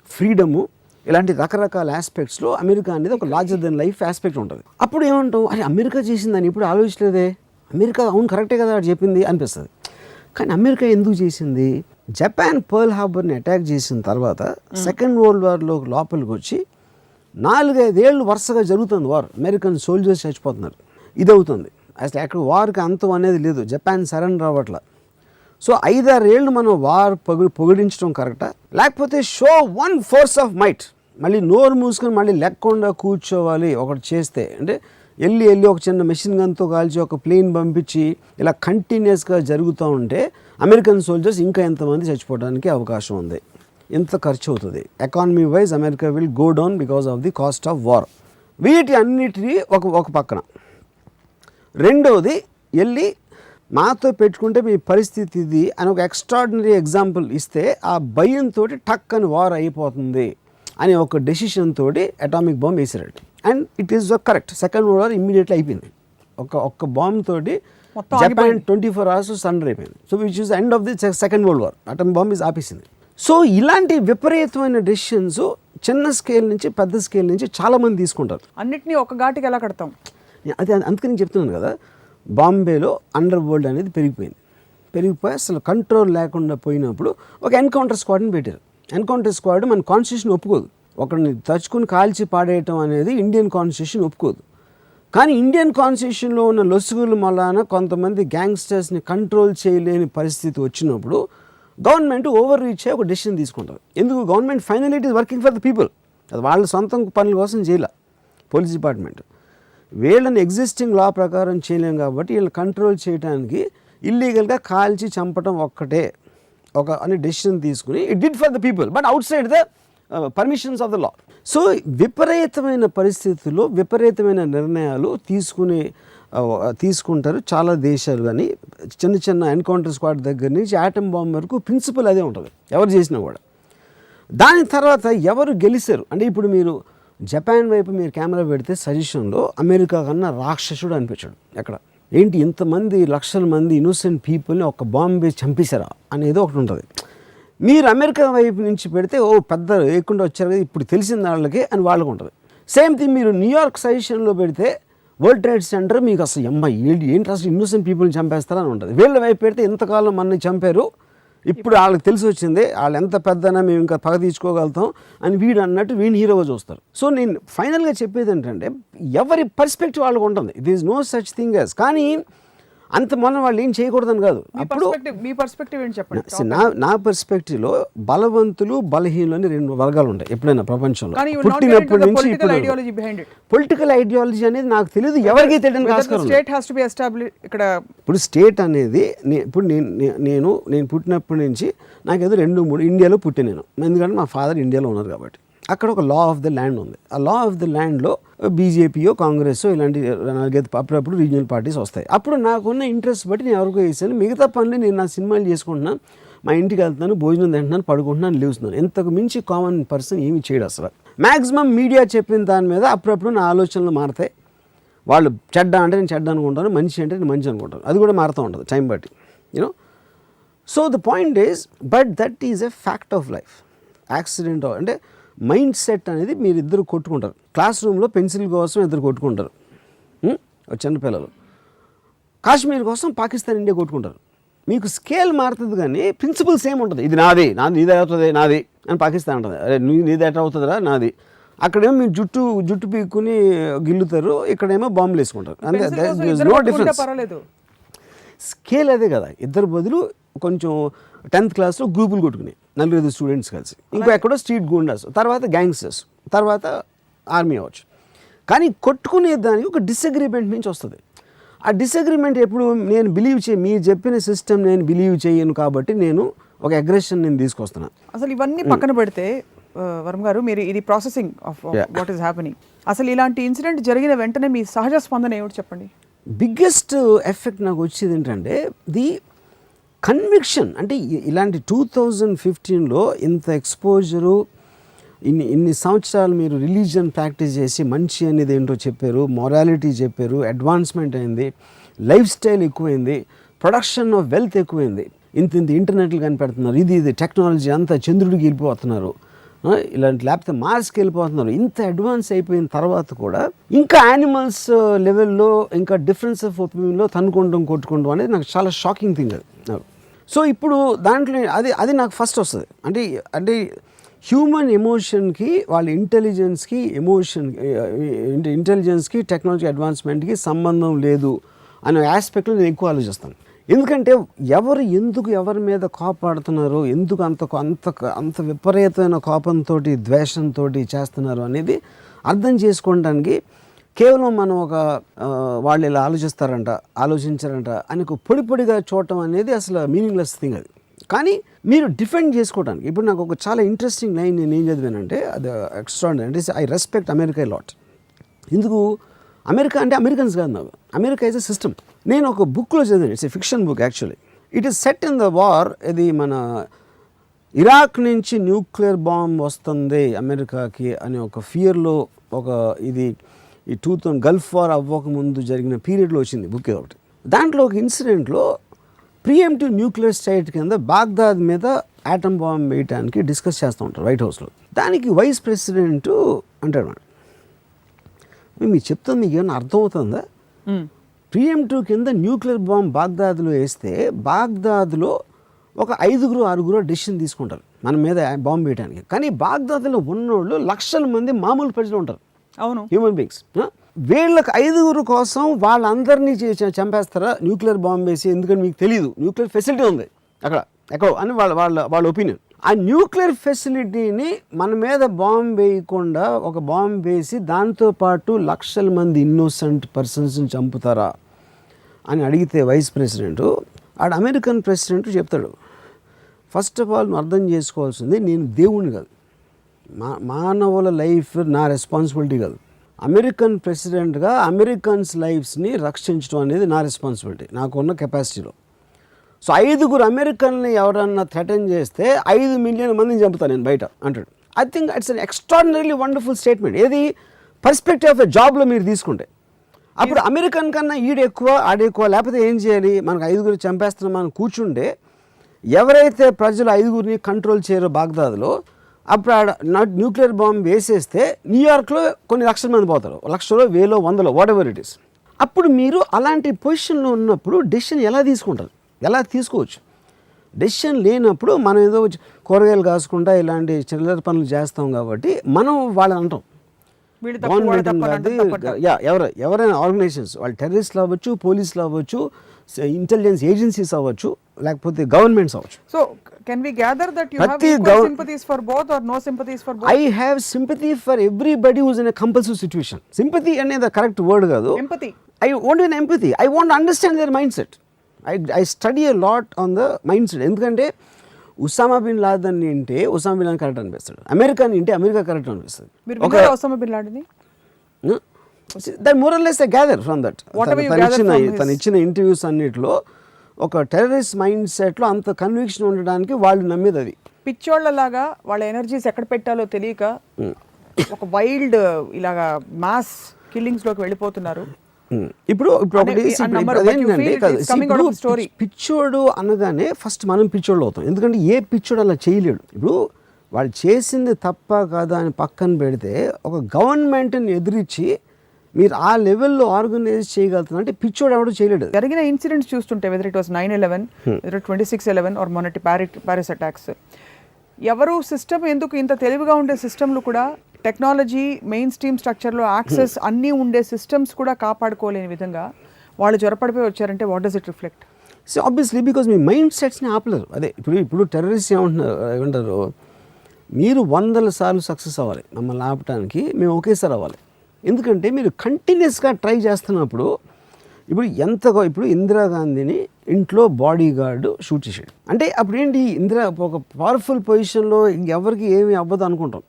freedom, ఇలాంటి రకరకాల ఆస్పెక్ట్స్లో అమెరికా అనేది ఒక లార్జర్ దెన్ లైఫ్ ఆస్పెక్ట్ ఉంటుంది. అప్పుడు ఏమంటాం, అరే అమెరికా చేసిందని ఇప్పుడు ఆలోచించలేదే, అమెరికా అవును కరెక్టే కదా చెప్పింది అనిపిస్తుంది. కానీ అమెరికా ఎందుకు చేసింది, జపాన్ పర్ల్ హార్బర్ని అటాక్ చేసిన తర్వాత సెకండ్ వరల్డ్ వార్లో లోపలికి వచ్చి 4-5 ఏళ్ళు వరుసగా జరుగుతుంది వార్, అమెరికన్ సోల్జర్స్ చచ్చిపోతున్నారు, ఇదవుతుంది. అసలు అక్కడ వార్కి అంతం అనేది లేదు, జపాన్ సరెండర్ అవ్వట్ల. సో 5-6 ఏళ్ళు మనం వార్ పొగిడించడం కరెక్టా, లేకపోతే show one force of might, మళ్ళీ నోరు మూసుకొని మళ్ళీ లేకుండా కూర్చోవాలి ఒకటి చేస్తే, అంటే వెళ్ళి ఒక చిన్న మెషిన్ గన్తో కాల్చి ఒక ప్లేన్ పంపించి ఇలా కంటిన్యూస్గా జరుగుతూ ఉంటే అమెరికన్ సోల్జర్స్ ఇంకా ఎంతమంది చచ్చిపోవడానికి అవకాశం ఉంది, ఎంత ఖర్చు అవుతుంది, economy wise America will go down because of the cost of war. వీటి అన్నిటినీ ఒక పక్కన. రెండవది, వెళ్ళి మాతో పెట్టుకుంటే మీ పరిస్థితి ఇది అని ఒక ఎక్స్ట్రాడినరీ ఎగ్జాంపుల్ ఇస్తే ఆ భయంతో టక్ అని వార్ అయిపోతుంది అని ఒక డెసిషన్ తోటి అటామిక్ బాంబ్ వేసారు. And it is correct. Second world war immediately అయిపోయింది. ఒక్క బాంబ్ తోటి మొత్తం జపాన్ 24 hours సరెండర్ అయిపోయింది. So which is end of the second world war. Atom bomb is ఆపేసింది. సో ఇలాంటి విపరీతమైన డెసిషన్స్ చిన్న స్కేల్ నుంచి పెద్ద స్కేల్ నుంచి చాలామంది తీసుకుంటారు. అన్నిటినీ ఒక ఘాటికి ఎలా కడతాం? అది అందుకని చెప్తున్నాను కదా, బాంబేలో అండర్ వరల్డ్ అనేది పెరిగిపోయి అసలు కంట్రోల్ లేకుండా పోయినప్పుడు ఒక ఎన్కౌంటర్ స్క్వాడ్ని పెట్టారు. ఎన్కౌంటర్ స్క్వాడ్ మన కాన్స్టిట్యూషన్ ఒప్పుకోదు. ఒకరిని తచ్చుకుని కాల్చి పాడేయటం అనేది ఇండియన్ కాన్స్టిట్యూషన్ ఒప్పుకోదు. కానీ ఇండియన్ కాన్స్టిట్యూషన్లో ఉన్న లొసుగుల వలన కొంతమంది గ్యాంగ్స్టర్స్ని కంట్రోల్ చేయలేని పరిస్థితి వచ్చినప్పుడు గవర్నమెంట్ ఓవర్ రీచ్ అయ్యి ఒక డెసిషన్ తీసుకుంటారు. ఎందుకు? Government final it is working for the people. అది వాళ్ళ సొంత పనుల కోసం చేయాల. పోలీస్ డిపార్ట్మెంట్ వీళ్ళని ఎగ్జిస్టింగ్ లా ప్రకారం చేయలేం కాబట్టి వీళ్ళని కంట్రోల్ చేయడానికి ఇల్లీగల్గా కాల్చి చంపడం ఒక్కటే అని డెసిషన్ తీసుకుని it did for the people but out side the permissions of the law. So విపరీతమైన పరిస్థితుల్లో విపరీతమైన నిర్ణయాలు తీసుకుంటారు చాలా దేశాలు. కానీ చిన్న చిన్న ఎన్కౌంటర్ స్క్వాడ్ దగ్గర నుంచి ఆటమ్ బాంబ్ వరకు ప్రిన్సిపల్ అదే ఉంటుంది ఎవరు చేసినా కూడా. దాని తర్వాత ఎవరు గెలిచారు అంటే ఇప్పుడు మీరు జపాన్ వైపు మీరు కెమెరా పెడితే సజెషన్లో అమెరికా కన్నా రాక్షసుడు అనిపించాడు. ఎక్కడ ఏంటి ఇంతమంది లక్షల మంది ఇన్నోసెంట్ పీపుల్ని ఒక బాంబ్ వేసి చంపేశారా అనేది ఒకటి ఉంటుంది. మీరు అమెరికా వైపు నుంచి పెడితే పెద్ద లేకుండా వచ్చారు కదా ఇప్పుడు తెలిసిన వాళ్ళకి అని వాళ్ళకు ఉంటుంది. సేమ్ థింగ్ మీరు న్యూయార్క్ సజెషన్లో పెడితే వరల్డ్ ట్రేడ్ సెంటర్ మీకు అసలు ఏంటి అసలు ఇన్నోసెంట్ పీపుల్ని చంపేస్తారని ఉంటుంది. వీళ్ళ వైపు పెడితే ఇంతకాలం మనని చంపారు ఇప్పుడు వాళ్ళకి తెలిసి వచ్చింది వాళ్ళు ఎంత పెద్దనా మేము ఇంకా పగ తీసుకోగలుగుతాం అని వీడు అన్నట్టు వీడిని హీరోగా చూస్తారు. సో నేను ఫైనల్గా చెప్పేది ఏంటంటే ఎవరి పర్స్పెక్టివ్ వాళ్ళకు ఉంటుంది. It is no such thing as. కానీ అంత మనం వాళ్ళు ఏం చేయకూడదని కాదు. అప్పుడు మీ పర్స్పెక్టివ్ ఏంటి చెప్పండి. నా పర్స్పెక్టివ్లో బలవంతులు బలహీనులు అని రెండు వర్గాలు ఉంటాయి ఎప్పుడైనా ప్రపంచంలో. పుట్టినప్పటి నుంచి పొలిటికల్ ఐడియాలజీ అనేది నాకు తెలియదు, ఎవరికి తెలియని ఆస్కారం. ఇప్పుడు స్టేట్ అనేది ఇప్పుడు నేను పుట్టినప్పటి నుంచి నాకేదో 2-3 ఇండియాలో పుట్టాను నేను. ఎందుకంటే మా ఫాదర్ ఇండియాలో ఉన్నారు కాబట్టి. అక్కడ ఒక లా ఆఫ్ ద ల్యాండ్ ఉంది. ఆ లా ఆఫ్ ద ల్యాండ్లో బీజేపీయో కాంగ్రెస్ ఇలాంటి 4-5 అప్పుడప్పుడు రీజనల్ పార్టీస్ వస్తాయి. అప్పుడు నాకున్న ఇంట్రెస్ట్ బట్టి నేను ఎవరికో వేసాను. మిగతా పనులు నేను నా సినిమాలు చేసుకుంటున్నాను, మా ఇంటికి వెళ్తున్నాను, భోజనం తింటున్నాను, పడుకుంటున్నాను, లేవుస్తున్నాను. ఇంతకు మించి కామన్ పర్సన్ ఏమి చేయడు అసలు. మ్యాక్సిమం మీడియా చెప్పిన దాని మీద అప్పుడప్పుడు నా ఆలోచనలు మారుతాయి. వాళ్ళు చెడ్డ అంటే నేను చెడ్డ అనుకుంటాను, మంచి అంటే నేను మంచి అనుకుంటాను. అది కూడా మారుతూ ఉంటుంది టైం బట్టి, you know. So the point is but that is a fact of life. Accident అంటే మైండ్ సెట్ అనేది మీరు ఇద్దరు కొట్టుకుంటారు. క్లాస్ రూమ్లో పెన్సిల్ కోసం ఇద్దరు కొట్టుకుంటారు చిన్నపిల్లలు. కాశ్మీర్ కోసం పాకిస్తాన్ ఇండియా కొట్టుకుంటారు. మీకు స్కేల్ మారుతుంది కానీ ప్రిన్సిపల్ సేమ్ ఉంటుంది. ఇది నాది నీదే అవుతుంది నాది అని పాకిస్తాన్ ఉంటుంది. అరే నీది ఎట్లా అవుతుందిరా నాది. అక్కడేమో మీరు జుట్టు పీక్కుని గిల్లుతారు, ఇక్కడేమో బాంబులు వేసుకుంటారు. అంతే, నో డిఫరెన్స్. స్కేల్ అదే కదా. ఇద్దరు బదులు కొంచెం 10th క్లాస్లో గ్రూపులు కొట్టుకుని 4-5 స్టూడెంట్స్ కలిసి, ఇంకో ఎక్కడో స్ట్రీట్ గూండాస్, తర్వాత గ్యాంగ్స్టర్స్, తర్వాత ఆర్మీ అవ్వచ్చు. కానీ కొట్టుకునే దానికి ఒక డిసగ్రిమెంట్ నుంచి వస్తుంది. ఆ డిసగ్రిమెంట్ ఎప్పుడు నేను మీరు చెప్పిన సిస్టమ్ నేను బిలీవ్ చేయను కాబట్టి నేను ఒక అగ్రెషన్ నేను తీసుకొస్తున్నాను. అసలు ఇవన్నీ పక్కన పెడితే వర్మ గారు, మీరు ఇది processing of what is happening. అసలు ఇలాంటి ఇన్సిడెంట్ జరిగిన వెంటనే మీ సహజ స్పందన ఏమిటి చెప్పండి? బిగ్గెస్ట్ ఎఫెక్ట్ నాకు వచ్చేది ఏంటంటే ది కన్విక్షన్. అంటే ఇలాంటి 2015లో ఇంత ఎక్స్పోజరు, ఇన్ని సంవత్సరాలు మీరు రిలీజియన్ ప్రాక్టీస్ చేసి మంచి అనేది ఏంటో చెప్పారు, మొరాలిటీ చెప్పారు, అడ్వాన్స్మెంట్ అయింది, లైఫ్ స్టైల్ ఎక్కువైంది, ప్రొడక్షన్ ఆఫ్ వెల్త్ ఎక్కువైంది, ఇంత ఇంటర్నెట్లు కనిపెడుతున్నారు, ఇది టెక్నాలజీ అంతా చంద్రుడికి వెళ్ళిపోతున్నారు, ఇలాంటి లేకపోతే మార్స్కి వెళ్ళిపోతున్నారు. ఇంత అడ్వాన్స్ అయిపోయిన తర్వాత కూడా ఇంకా యానిమల్స్ లెవెల్లో ఇంకా డిఫరెన్స్ ఆఫ్ ఒపీనియన్లో తనుకుంటాం కొట్టుకుంటాం అనేది నాకు చాలా షాకింగ్ థింగ్ అది. సో ఇప్పుడు దాంట్లో అది నాకు ఫస్ట్ వస్తుంది. అంటే హ్యూమన్ ఎమోషన్కి వాళ్ళ ఇంటెలిజెన్స్కి టెక్నాలజీ అడ్వాన్స్మెంట్కి సంబంధం లేదు అనే ఆస్పెక్ట్లో నేను ఎక్కువ ఆలోచిస్తాను. ఎందుకంటే ఎవరి మీద కోపాడుతున్నారు, ఎందుకు అంత విపరీతమైన కోపంతో ద్వేషంతో చేస్తున్నారు అనేది అర్థం చేసుకోవడానికి కేవలం మనం వాళ్ళు ఇలా ఆలోచించారంట అని పొడిగా చూడటం అనేది అసలు మీనింగ్లెస్ థింగ్ అది. కానీ మీరు డిఫెండ్ చేసుకోవడానికి ఇప్పుడు నాకు ఒక చాలా ఇంట్రెస్టింగ్ లైన్ నేను ఏం చదివానంటే అది ఎక్స్ట్రాడినరీ. అంటే ఐ రెస్పెక్ట్ అమెరికా లాట్. ఎందుకు అమెరికా అంటే అమెరికన్స్ కాదు, నాకు అమెరికా ఈజ్ ఎ సిస్టమ్. నేను ఒక బుక్లో చదివాను, it's a fiction book actually. It is set in the war. ఇది మన ఇరాక్ నుంచి న్యూక్లియర్ బాంబ్ వస్తుంది అమెరికాకి అనే ఒక ఫియర్లో ఇది ఈ 2000 గల్ఫ్ వార్ అవ్వకముందు జరిగిన పీరియడ్లో వచ్చింది బుక్ ఒకటి. దాంట్లో ఒక ఇన్సిడెంట్లో ప్రీఎంప్టివ్ న్యూక్లియర్ స్ట్రైక్ కింద బాగ్దాద్ మీద ఆటం బాంబ్ వేయడానికి డిస్కస్ చేస్తూ ఉంటారు వైట్ హౌస్లో. దానికి వైస్ ప్రెసిడెంట్ అంటాడు మేడం, మీకు చెప్తుంది మీకు ఏమైనా అర్థమవుతుందా? ప్రీఎంప్టివ్ కింద న్యూక్లియర్ బాంబ్ బాగ్దాద్లో వేస్తే బాగ్దాద్లో ఒక 5-6 డెసిషన్ తీసుకుంటారు మన మీద బాంబు వేయడానికి. కానీ బాగ్దాద్లో ఉన్నోళ్ళు లక్షల మంది మామూలు ప్రజలు ఉంటారు, అవును, హ్యూమన్ బీయింగ్స్. వీళ్ళకి 5 కోసం వాళ్ళందరినీ చంపేస్తారా న్యూక్లియర్ బాంబు వేసి? ఎందుకంటే మీకు తెలియదు న్యూక్లియర్ ఫెసిలిటీ ఉంది అక్కడ ఎక్కడో అని వాళ్ళ ఒపీనియన్. ఆ న్యూక్లియర్ ఫెసిలిటీని మన మీద బాంబు వేయకుండా ఒక బాంబు వేసి దాంతోపాటు లక్షల మంది ఇన్నోసెంట్ పర్సన్స్ని చంపుతారా అని అడిగితే వైస్ ప్రెసిడెంట్ ఆడ అమెరికన్ ప్రెసిడెంట్ చెప్తాడు, ఫస్ట్ ఆఫ్ ఆల్ నువ్వు అర్థం చేసుకోవాల్సింది నేను దేవుణ్ణి కాదు, మానవుల లైఫ్ నా రెస్పాన్సిబిలిటీ కాదు. అమెరికన్ ప్రెసిడెంట్గా అమెరికన్స్ లైఫ్స్ని రక్షించడం అనేది నా రెస్పాన్సిబిలిటీ నాకున్న కెపాసిటీలో. సో 5 అమెరికన్ని ఎవరన్నా థ్రెటన్ చేస్తే 5 మిలియన్ మందిని చంపుతాను నేను బయట అంటాడు. I think it's an extraordinarily wonderful statement. ఏది పర్స్పెక్టివ్ ఆఫ్ ఎ జాబ్లో మీరు తీసుకుంటే అప్పుడు అమెరికన్ కన్నా ఈడెక్కువ ఆడెక్కువ, లేకపోతే ఏం చేయాలి, మనకు 5 చంపేస్తున్నాం మనం కూర్చుంటే ఎవరైతే ప్రజలు 5 కంట్రోల్ చేయరో బాగ్దాద్లో, అప్పుడు ఆడ న్యూక్లియర్ బాంబ్ వేసేస్తే న్యూయార్క్లో కొన్ని లక్షల మంది పోతారు, 1,00,000 1,000 100 వాట్ ఎవర్ ఇట్ ఈస్. అప్పుడు మీరు అలాంటి పొజిషన్లో ఉన్నప్పుడు డెసిషన్ ఎలా తీసుకుంటారు, ఎలా తీసుకోవచ్చు? డెసిషన్ లేనప్పుడు మనం ఏదో కూరగాయలు కాసుకుంటా ఇలాంటి చిల్లర పనులు చేస్తాం కాబట్టి మనం వాళ్ళని అంటాం. గవర్నమెంట్ ఎవరైనా ఆర్గనైజేషన్స్, వాళ్ళు టెర్రరిస్ట్లు అవ్వచ్చు, పోలీసులు అవ్వచ్చు, ఇంటెలిజెన్స్ ఏజెన్సీస్ అవ్వచ్చు, లేకపోతే గవర్నమెంట్స్ అవ్వచ్చు. So can we gather that you have equal sympathies for both or no sympathies for both? I have sympathy for everybody who's in a compulsive situation. Sympathy అనేది correct word కాదు. Empathy. I want an empathy. I want understand their mind set. I study a lot on the mind set. ఎందుకంటే Osama bin Laden అంటే Osama bin Laden correct అనిపిస్తాడు, అమెరికాని అంటే America correct అనిపిస్తుంది. Usama bin Laden that more or less I gather from that. తను ఇచ్చిన interviews అన్నిటిలో ఒక టెర్రరిస్ట్ మైండ్ సెట్లో అంత కన్విక్షన్ ఉండడానికి వాళ్ళు నమ్మేది అది. పిచ్చోళ్ళలాగా వాళ్ళ ఎనర్జీస్ ఎక్కడ పెట్టాలో తెలియక ఒక వైల్డ్ ఇలాగా మాస్ కిల్లింగ్స్లోకి వెళ్ళిపోతున్నారు. ఇప్పుడు ఒకటి అదేంటంటే పిచ్చోడు అనగానే ఫస్ట్ మనం పిచ్చోళ్ళు అవుతాం. ఎందుకంటే ఏ పిచ్చోడు అలా చేయలేడు. ఇప్పుడు వాళ్ళు చేసింది తప్ప కాదా అని పక్కన పెడితే ఒక గవర్నమెంట్ని ఎదిరించి మీరు ఆ లెవెల్లో ఆర్గనైజ్ చేయగలుగుతున్నారు అంటే పిచ్చోడు ఎవడో చేయలేడు. జరిగిన ఇన్సిడెంట్స్ చూస్తుంటే whether it was 9/11, whether 26/11 or మొన్నటి ప్యారిస్ అటాక్స్, ఎవరు సిస్టమ్ ఎందుకు ఇంత తెలివిగా ఉండే సిస్టమ్లు కూడా టెక్నాలజీ మెయిన్ స్ట్రీమ్ స్ట్రక్చర్లో యాక్సెస్ అన్నీ ఉండే సిస్టమ్స్ కూడా కాపాడుకోలేని విధంగా వాళ్ళు జ్వరపడిపోయి వచ్చారంటే what does it reflect? So obviously because మీ మైండ్ సెట్స్ని ఆపలేరు. అదే ఇప్పుడు టెర్రరిస్ట్ ఏమంటారు, మీరు 100 సార్లు సక్సెస్ అవ్వాలి మమ్మల్ని ఆపడానికి, మేము ఒకేసారి అవ్వాలి. ఎందుకంటే మీరు కంటిన్యూస్గా ట్రై చేస్తున్నప్పుడు ఇప్పుడు ఇందిరాగాంధీని ఇంట్లో బాడీ గార్డు షూట్ చేసాడు అంటే అప్పుడు ఏంటి, ఒక పవర్ఫుల్ పొజిషన్లో ఎవరికి ఏమి అవ్వదు అనుకుంటాం.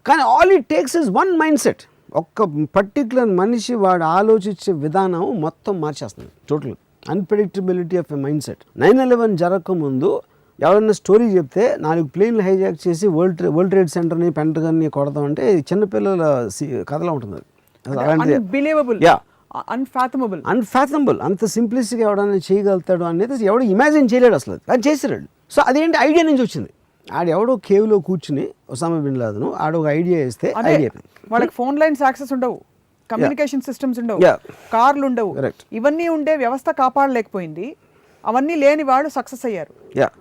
కానీ all it takes is one mind set. ఒక్క పర్టికులర్ మనిషి వాడు ఆలోచించే విధానం మొత్తం మార్చేస్తుంది. Total unpredictability of a mind set. 9/11 జరగకముందు ఎవరైనా స్టోరీ చెప్తే 4 ప్లేన్లు హైజాక్ చేసి వరల్డ్ ట్రేడ్ సెంటర్ని పెంటగన్ని కొడతామంటే చిన్నపిల్లల కథలా ఉంటుంది. అన్ఫాథమబుల్. అంత సింప్లిసిటీగా ఎవడన్నా చేయగలుగుతాడు అనేది ఎవడు ఇమాజిన్ చేయలేడు అసలు, అది చేసాడు. సో అదేంటి ఐడియా నుంచి వచ్చింది. ఆడెవడో కేవ్లో కూర్చుని ఒసామా బిన్ లాదెన్ ఆడ ఒక ఐడియా వేస్తే ఐడియా, వాళ్ళకి ఫోన్ లైన్స్ యాక్సెస్ ఉండవు, కమ్యూనికేషన్ సిస్టమ్స్ ఉండవు, కార్లు ఉండవు, ఇవన్నీ ఉండే వ్యవస్థ కాపాడలేకపోయింది. అవన్నీ లేని వాడు సక్సెస్ అయ్యారు.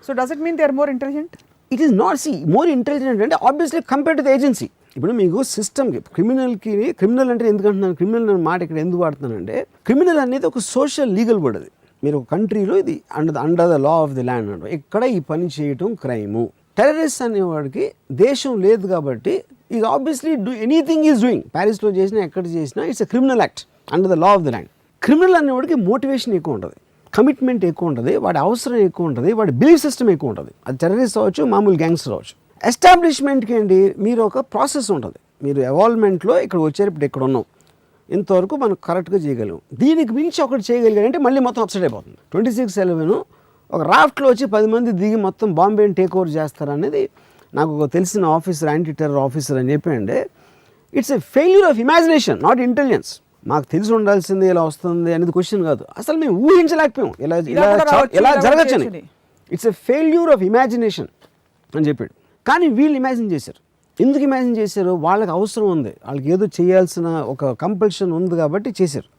So does it mean they are more intelligent? It is not more intelligent అంటే obviously compare to the agency. ఇప్పుడు మీకు సిస్టమ్కి క్రిమినల్ అంటే ఎందుకంటున్నాను, క్రిమినల్ అనే మాట ఇక్కడ ఎందుకు వాడుతున్నానంటే క్రిమినల్ అనేది ఒక సోషల్ లీగల్ వర్డ్. అది మీరు ఒక కంట్రీలో ఇది under the law of the land అంటే ఇక్కడ ఈ పని చేయటం క్రైము. టెర్రరిస్ట్ అనేవాడికి దేశం లేదు కాబట్టి is obviously anything is doing. ప్యారిస్లో చేసినా ఎక్కడ చేసినా it's a criminal act under the law of the land. Criminal అనేవాడికి మోటివేషన్ ఎక్కువ ఉంటుంది, కమిట్మెంట్ ఎక్కువ ఉంటుంది, వాడి అవసరం ఎక్కువ ఉంటుంది, వాడి బిలీఫ్ సిస్టమ్ ఎక్కువ ఉంటుంది. అది టెర్రరిస్ట్ అవ్వచ్చు, మామూలు గ్యాంగ్స్టర్ అవ్వచ్చు. ఎస్టాబ్లిష్మెంట్కి ఏంటి, మీరు ఒక ప్రాసెస్ ఉంటుంది. మీరు ఎవాల్వ్మెంట్లో ఇక్కడ వచ్చారు, ఇప్పుడు ఇక్కడ ఉన్నాం, ఇంతవరకు మనం కరెక్ట్గా చేయగలం. దీనికి మించి ఒకటి చేయగలిగారంటే మళ్ళీ మొత్తం అప్సెట్ అయిపోతుంది. 26/11 ఒక రాఫ్ట్లో వచ్చి 10 మంది దిగి మొత్తం బాంబేని టేక్ ఓవర్ చేస్తారనేది నాకు ఒక తెలిసిన ఆఫీసర్, యాంటీ టెర్రర్ ఆఫీసర్ అని చెప్పండి. It's a failure of imagination, not intelligence. మాకు తెలిసి ఉండాల్సింది ఇలా వస్తుంది అనేది క్వశ్చన్ కాదు, అసలు మేము ఊహించలేకపోయాం ఇలా ఇలా కూడా రావచ్చు, ఇలా ఇలా కూడా జరగచ్చని. చేయొచ్చని. It's a failure of imagination అని చెప్పాడు. కానీ వీళ్ళు ఇమాజిన్ చేశారు. ఎందుకు ఇమాజిన్ చేశారు? వాళ్ళకి అవసరం ఉంది, వాళ్ళకి ఏదో చేయాల్సిన ఒక కంపల్షన్ ఉంది కాబట్టి చేశారు.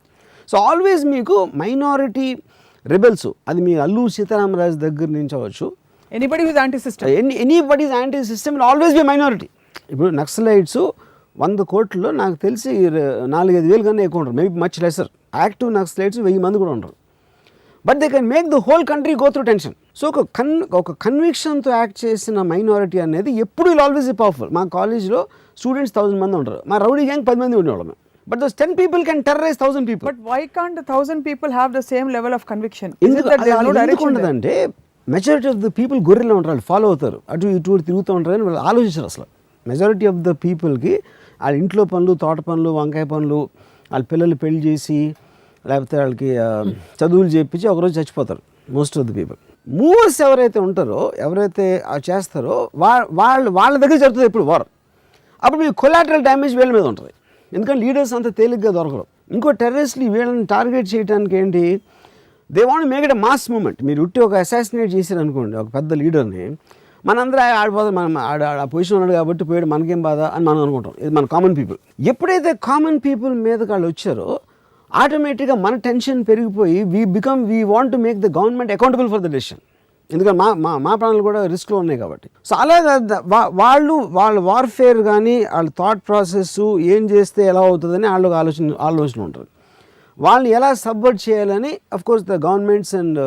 సో ఆల్వేస్ మీకు మైనారిటీ రెబెల్స్, అది మీ అల్లూరు సీతారామరాజు దగ్గర నుంచి అవ్వచ్చు, anybody with anti system, anybody's anti system will always be minority. ఇప్పుడు నక్సలైట్స్ 100 కోట్లలో నాకు తెలిసి 4-5 వేలు కన్నా ఎక్కువ ఉంటారు, maybe much lesser. Active Naxalites 1000 మంది కూడా ఉంటారు. But they can make the whole country go through tension. So ఒక కన్విక్షన్తో యాక్ట్ చేసిన మైనారిటీ అనేది ఎప్పుడు విల్ ఆల్వేస్ బి పవర్ఫుల్. మా కాలేజ్లో స్టూడెంట్స్ 1000 మంది ఉంటారు, మా రౌడీ గ్యాంగ్ 10 మంది ఉండేవాళ్ళం. But those 10 people can terrorize 1000 people. But why can't 1000 people have the same level of conviction? ఎందుకు ఉండదంటే మెజారిటీ ఆఫ్ ద పీపుల్ గొర్రెలో ఉంటారు, వాళ్ళు ఫాలో అవుతారు, అటు ఇటు తిరుగుతూ ఉంటారు అని వాళ్ళు ఆలోచించారు. అసలు మెజారిటీ ఆఫ్ ద పీపుల్కి వాళ్ళ ఇంట్లో పనులు, తోట పనులు, వంకాయ పనులు, వాళ్ళ పిల్లలు పెళ్లి చేసి లేకపోతే వాళ్ళకి చదువులు చేయించి ఒకరోజు చచ్చిపోతారు most of the people. Movers ఎవరైతే ఉంటారో, ఎవరైతే చేస్తారో వాళ్ళ దగ్గర జరుగుతుంది ఎప్పుడు వార్. అప్పుడు మీకు కొలాటరల్ డ్యామేజ్ వీళ్ళ మీద ఉంటుంది, ఎందుకంటే లీడర్స్ అంత తేలిగ్గా దొరకరు. ఇంకో టెర్రరిస్ట్ని వీళ్ళని టార్గెట్ చేయడానికి ఏంటి, they want make it a mass movement. మీరు ఉట్టి ఒక అసాసినేట్ చేశారనుకోండి ఒక పెద్ద లీడర్ని, మనందరూ ఆడిపోతాం, మనం ఆ పొజిషన్ ఉన్నాడు కాబట్టి పోయాడు, మనకేం బాధ అని మనం అనుకుంటాం. ఇది మన కామన్ పీపుల్. ఎప్పుడైతే కామన్ పీపుల్ మీదకి వాళ్ళు వచ్చారో ఆటోమేటిక్గా మన టెన్షన్ పెరిగిపోయి we want to make the government accountable for the decision. ఎందుకంటే మా ప్రాణాలు కూడా రిస్క్లో ఉన్నాయి కాబట్టి. సో అలాగా వాళ్ళ వార్ఫేర్ కానీ వాళ్ళ థాట్ ప్రాసెస్ ఏం చేస్తే ఎలా అవుతుందని వాళ్ళకి ఆలోచన ఉంటుంది. వాళ్ళని ఎలా సబ్వర్ట్ చేయాలని of course the governments and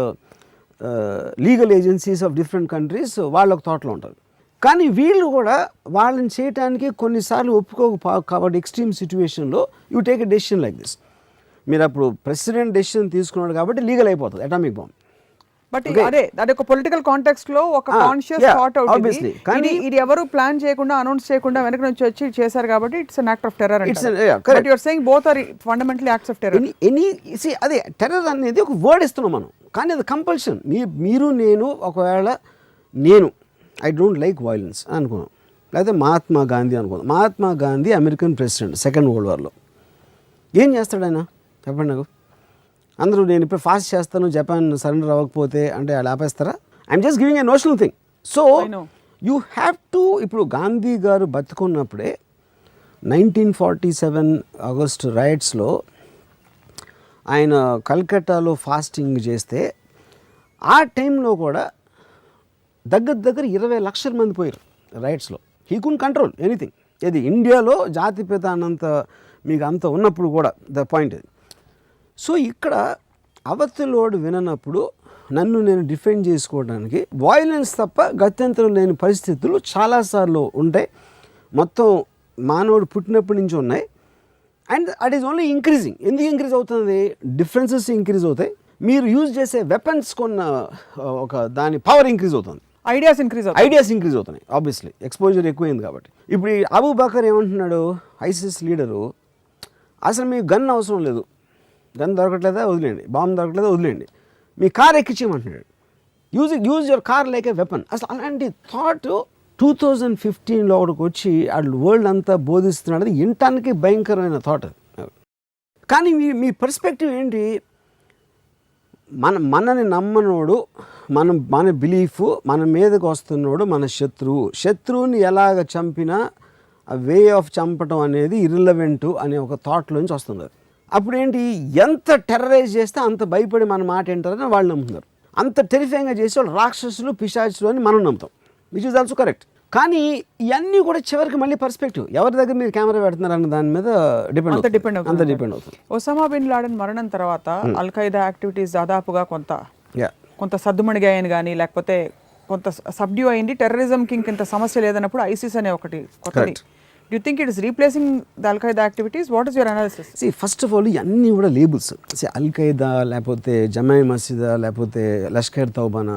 legal agencies of different countries వాళ్ళొక థాట్లో ఉంటారు. కానీ వీళ్ళు కూడా వాళ్ళని చేయడానికి కొన్నిసార్లు ఒప్పుకోక కాబట్టి ఎక్స్ట్రీమ్ సిచ్యువేషన్లో you take a decision like this. మీరు అప్పుడు ప్రెసిడెంట్ డెసిషన్ తీసుకున్నాడు కాబట్టి లీగల్ అయిపోతుంది అటామిక్ బాంబ్. బట్ అదే ఒక పొలిటికల్ కాంటెక్స్ట్ లో ఒక కాన్షియస్ థాట్ అవుట్ ఇది. కానీ ఇది ఎవరు ప్లాన్ చేయకుండా అనౌన్స్ చేయకుండా వెనక నుంచి వచ్చి చేశారు కాబట్టి it's an act of terror. But you are saying both are fundamentally acts of terror. అదే టెర్రర్ అనేది ఒక వర్డ్ ఇస్తున్నాం మనం, కానీ అది కంపల్షన్. మీరు నేను ఒకవేళ ఐ డోంట్ లైక్ వైలెన్స్ అని అనుకున్నాం, లేకపోతే మహాత్మా గాంధీ అనుకున్నాం. Mahatma Gandhi American president second world వార్లో. ఏం చేస్తాడు ఆయన చెప్పండి నాకు? అందరూ నేను ఇప్పుడు ఫాస్ట్ చేస్తాను, జపాన్ సరెండర్ అవ్వకపోతే అంటే వాళ్ళు ఆపేస్తారా? I'm just giving a notional thing. So you have to, ఇప్పుడు గాంధీ గారు బతుకున్నప్పుడే 1947 ఆగస్ట్ రైట్స్లో ఆయన కల్కట్టాలో ఫాస్టింగ్ చేస్తే ఆ టైంలో కూడా దగ్గర 20 లక్షల మంది పోయారు రైట్స్లో. He could control anything. ఇది ఇండియాలో జాతిపిత అన్నంత మీకు అంత ఉన్నప్పుడు కూడా ద పాయింట్ ఇది. సో ఇక్కడ అవతలోడు విననప్పుడు నన్ను నేను డిఫెండ్ చేసుకోవడానికి వాయిలెన్స్ తప్ప గత్యంతరం లేని పరిస్థితులు చాలాసార్లు ఉంటాయి. మొత్తం మానవుడు పుట్టినప్పటి నుంచి ఉన్నాయి. And at is only increasing. ఎందుకు ఇంక్రీజ్ అవుతుంది? డిఫరెన్సెస్ ఇంక్రీజ్ అవుతాయి. మీరు యూజ్ చేసే వెపన్స్ కొన్న ఒక దాని పవర్ ఇంక్రీజ్ అవుతుంది. ఐడియాస్ ఇంక్రీజ్ అవుతున్నాయి. ఆబ్వియస్లీ ఎక్స్పోజర్ ఎక్కువైంది కాబట్టి. ఇప్పుడు ఈ అబూ బకర్ ఏమంటున్నాడు, ఐసిస్ లీడరు, అసలు మీకు గన్ అవసరం లేదు, గన్ దొరకట్లేదా వదిలేండి, బాంబు దొరకట్లేదా వదిలేండి, మీ కార్ ఎక్కించేయమంటున్నాడు. Use your car like a weapon. అసలు అలాంటి థాట్ 2015లో ఒకటికి వచ్చి వాళ్ళు వరల్డ్ అంతా బోధిస్తున్నాడు. అది వినటానికి భయంకరమైన థాట్. కానీ మీ పర్స్పెక్టివ్ ఏంటి? మనని నమ్మనోడు, మన బిలీఫ్, మన మీదకి వస్తున్నోడు మన శత్రువుని ఎలాగ చంపినా ఆ వే ఆఫ్ చంపటం అనేది ఇర్రిలవెంట్ అనే ఒక థాట్లోంచి వస్తుంది. అప్పుడు ఏంటి, ఎంత టెర్రరైజ్ చేస్తే అంత భయపడి మన మాట ఏంటారని వాళ్ళు నమ్ముతున్నారు. అంత టెరిఫైంగ్గా చేసే వాళ్ళు రాక్షసులు, పిశాచులు అని మనం నమ్ముతాం, విచ్ ఈజ్ ఆల్సో కరెక్ట్. కానీ ఇవన్నీ కూడా చివరికి మళ్ళీ పర్స్పెక్టివ్, ఎవరి దగ్గర మీరు కెమెరా పెడుతున్నారు అన్న దాని మీద డిపెండ్ అవుతుంది. ఒసామా బిన్ లాడెన్ మరణం తర్వాత అల్ ఖైదా యాక్టివిటీస్ దాదాపుగా కొంత సద్దుమణిగాయని కానీ లేకపోతే కొంత సబ్డ్యూ అయింది. టెర్రరిజంకి ఇంత సమస్య లేదన్నప్పుడు ఐసిస్ అనే ఒకటి కొత్తది. Do you think it is replacing the Al Qaeda activities? What is your analysis? See, first of all, ఇవన్నీ కూడా లేబుల్స్. అల్ ఖైదా లేకపోతే జమాయి మసీదా లేకపోతే లష్కర్ తౌబానా,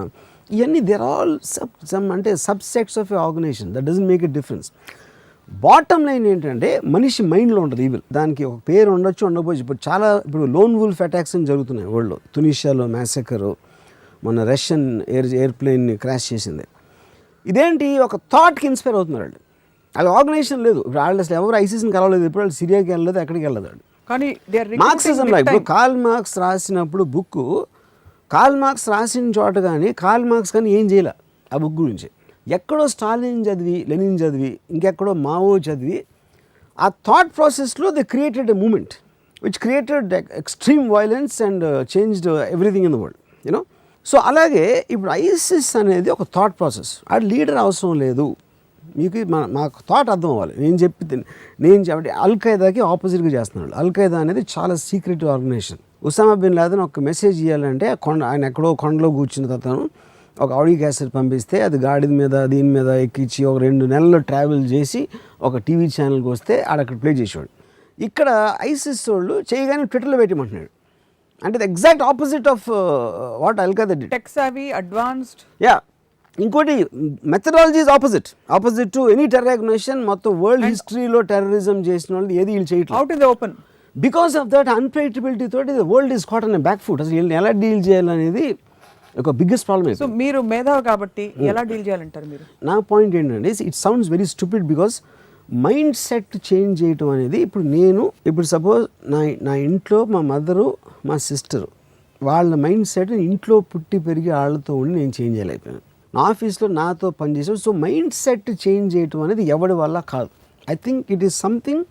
ఇవన్నీ దేర్ ఆల్ అంటే subjects of a organization. That doesn't make a difference. Bottom line ఏంటంటే మనిషి మైండ్లో ఉంటుంది ఈవిల్. దానికి ఒక పేరు ఉండొచ్చు, ఉండకపోవచ్చు. ఇప్పుడు లోన్ వుల్ఫ్ అటాక్స్ అని జరుగుతున్నాయి వరల్డ్లో. తునిషియాలో మ్యాసకరు, మన రష్యన్ ఎయిర్ప్లేన్ని క్రాష్ చేసింది. ఇదేంటి, ఒక థాట్కి ఇన్స్పైర్ అవుతున్నారు వాళ్ళు. వాళ్ళ ఆర్గనైజేషన్ లేదు. ఇప్పుడు వాళ్ళు అసలు ఎవరు ఐసీసీని కలవలేదు, ఇప్పుడు వాళ్ళు సిరియాకి వెళ్ళలేదు, ఎక్కడికి వెళ్ళదు. కానీ మార్క్సిజం ఇప్పుడు కార్ల్ మార్క్స్ రాసినప్పుడు బుక్, కార్ల్ మార్క్స్ రాసిన చోట కానీ కార్ల్ మార్క్స్ కానీ ఏం చేయలే ఆ బుక్ గురించి. ఎక్కడో స్టాలిన్ చదివి, లెనిన్ చదివి, ఇంకెక్కడో మావో చదివి, ఆ థాట్ ప్రాసెస్లో they created a movement which created extreme violence and changed everything in the world, you know. So అలాగే ఇప్పుడు ఐసిస్ అనేది ఒక థాట్ ప్రాసెస్. ఆ లీడర్ అవసరం లేదు మీకు, మాకు థాట్ అర్థం అవ్వాలి. నేను చెప్పి అల్ఖైదాకి ఆపోజిట్గా చేస్తున్నాడు. అల్ఖైదా అనేది చాలా secret organisation. Osama bin Laden ఒక మెసేజ్ ఇవ్వాలంటే ఆయన ఎక్కడో కొండలో కూర్చున్న తర్వాత ఒక ఆడియో క్యాసెట్ పంపిస్తే అది గాడిద మీద దీని మీద ఎక్కించి ఒక 2 నెలలు ట్రావెల్ చేసి ఒక టీవీ ఛానల్కి వస్తే ఆడక్కడ ప్లే చేసేవాడు. ఇక్కడ ఐసిస్ వాళ్ళు చేయగానే ట్విట్టర్లో పెట్టమంటున్నాడు. అంటే the exact opposite of what al Qaeda did. Tech savvy, advanced. Yeah, ఇంకోటి methodology is opposite to any terror organization. మొత్తం వరల్డ్ హిస్టరీలో టెర్రరిజం చేసిన వాళ్ళు ఏది వీళ్ళు చేయట్లేదు. Out in the open. Because of that unpredictability తోటి the world is caught on a back foot. అసలు వీళ్ళని ఎలా డీల్ చేయాలనేది ఒక బిగ్గెస్ట్ ప్రాబ్లమ్. సో మీరు మేధావి కాబట్టి ఎలా డీల్ చేయాలంటారు మీరు? నా పాయింట్ ఏంటంటే, it sounds very stupid because mind set change చేయటం అనేది, ఇప్పుడు సపోజ్ నా ఇంట్లో మా మదరు, మా సిస్టరు, వాళ్ళ మైండ్ సెట్ ఇంట్లో పుట్టి పెరిగి వాళ్ళతో ఉండి నేను చేంజ్ చేయలేకపోయాను. నా ఆఫీస్లో నాతో పనిచేసాడు. సో మైండ్ సెట్ చేంజ్ చేయటం అనేది ఎవరి వల్ల కాదు. I think it is something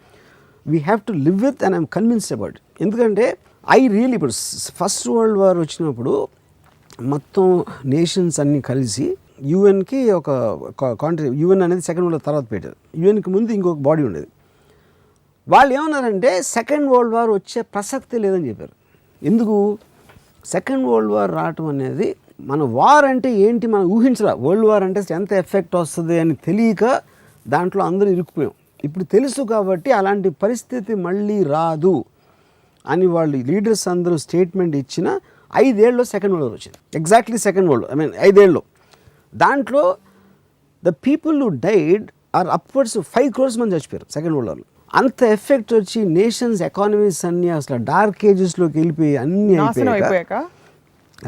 we have to live with and I'm convinced about. ఎందుకంటే ఇప్పుడు ఫస్ట్ వరల్డ్ వార్ వచ్చినప్పుడు మొత్తం నేషన్స్ అన్నీ కలిసి యుఎన్కి ఒక యుఎన్ అనేది సెకండ్ వరల్డ్ తర్వాత పెట్టారు. యుఎన్కి ముందు ఇంకొక బాడీ ఉండేది. వాళ్ళు ఏమన్నారంటే సెకండ్ వరల్డ్ వార్ వచ్చే ప్రసక్తే లేదని చెప్పారు. ఎందుకు? సెకండ్ వరల్డ్ వార్ రావటం అనేది, మన వార్ అంటే ఏంటి మనం ఊహించరా. వరల్డ్ వార్ అంటే ఎంత ఎఫెక్ట్ వస్తుంది అని తెలియక దాంట్లో అందరూ ఇరుక్కుపోయాం. ఇప్పుడు తెలుసు కాబట్టి అలాంటి పరిస్థితి మళ్ళీ రాదు అని వాళ్ళు లీడర్స్ అందరూ స్టేట్మెంట్ ఇచ్చిన 5 ఏళ్ళలో సెకండ్ వరల్డ్ వార్ వచ్చింది. ఎగ్జాక్ట్లీ సెకండ్ వరల్డ్, 5 ఏళ్ళలో. దాంట్లో the people who died are upwards 5 crores మంది చచ్చిపోయారు సెకండ్ వరల్డ్ వార్లో. అంత ఎఫెక్ట్ వచ్చి నేషన్స్ ఎకానమీస్ అన్నీ అసలు డార్క్ ఏజెస్లోకి వెళ్ళిపోయి అన్నీ అయిపోయాక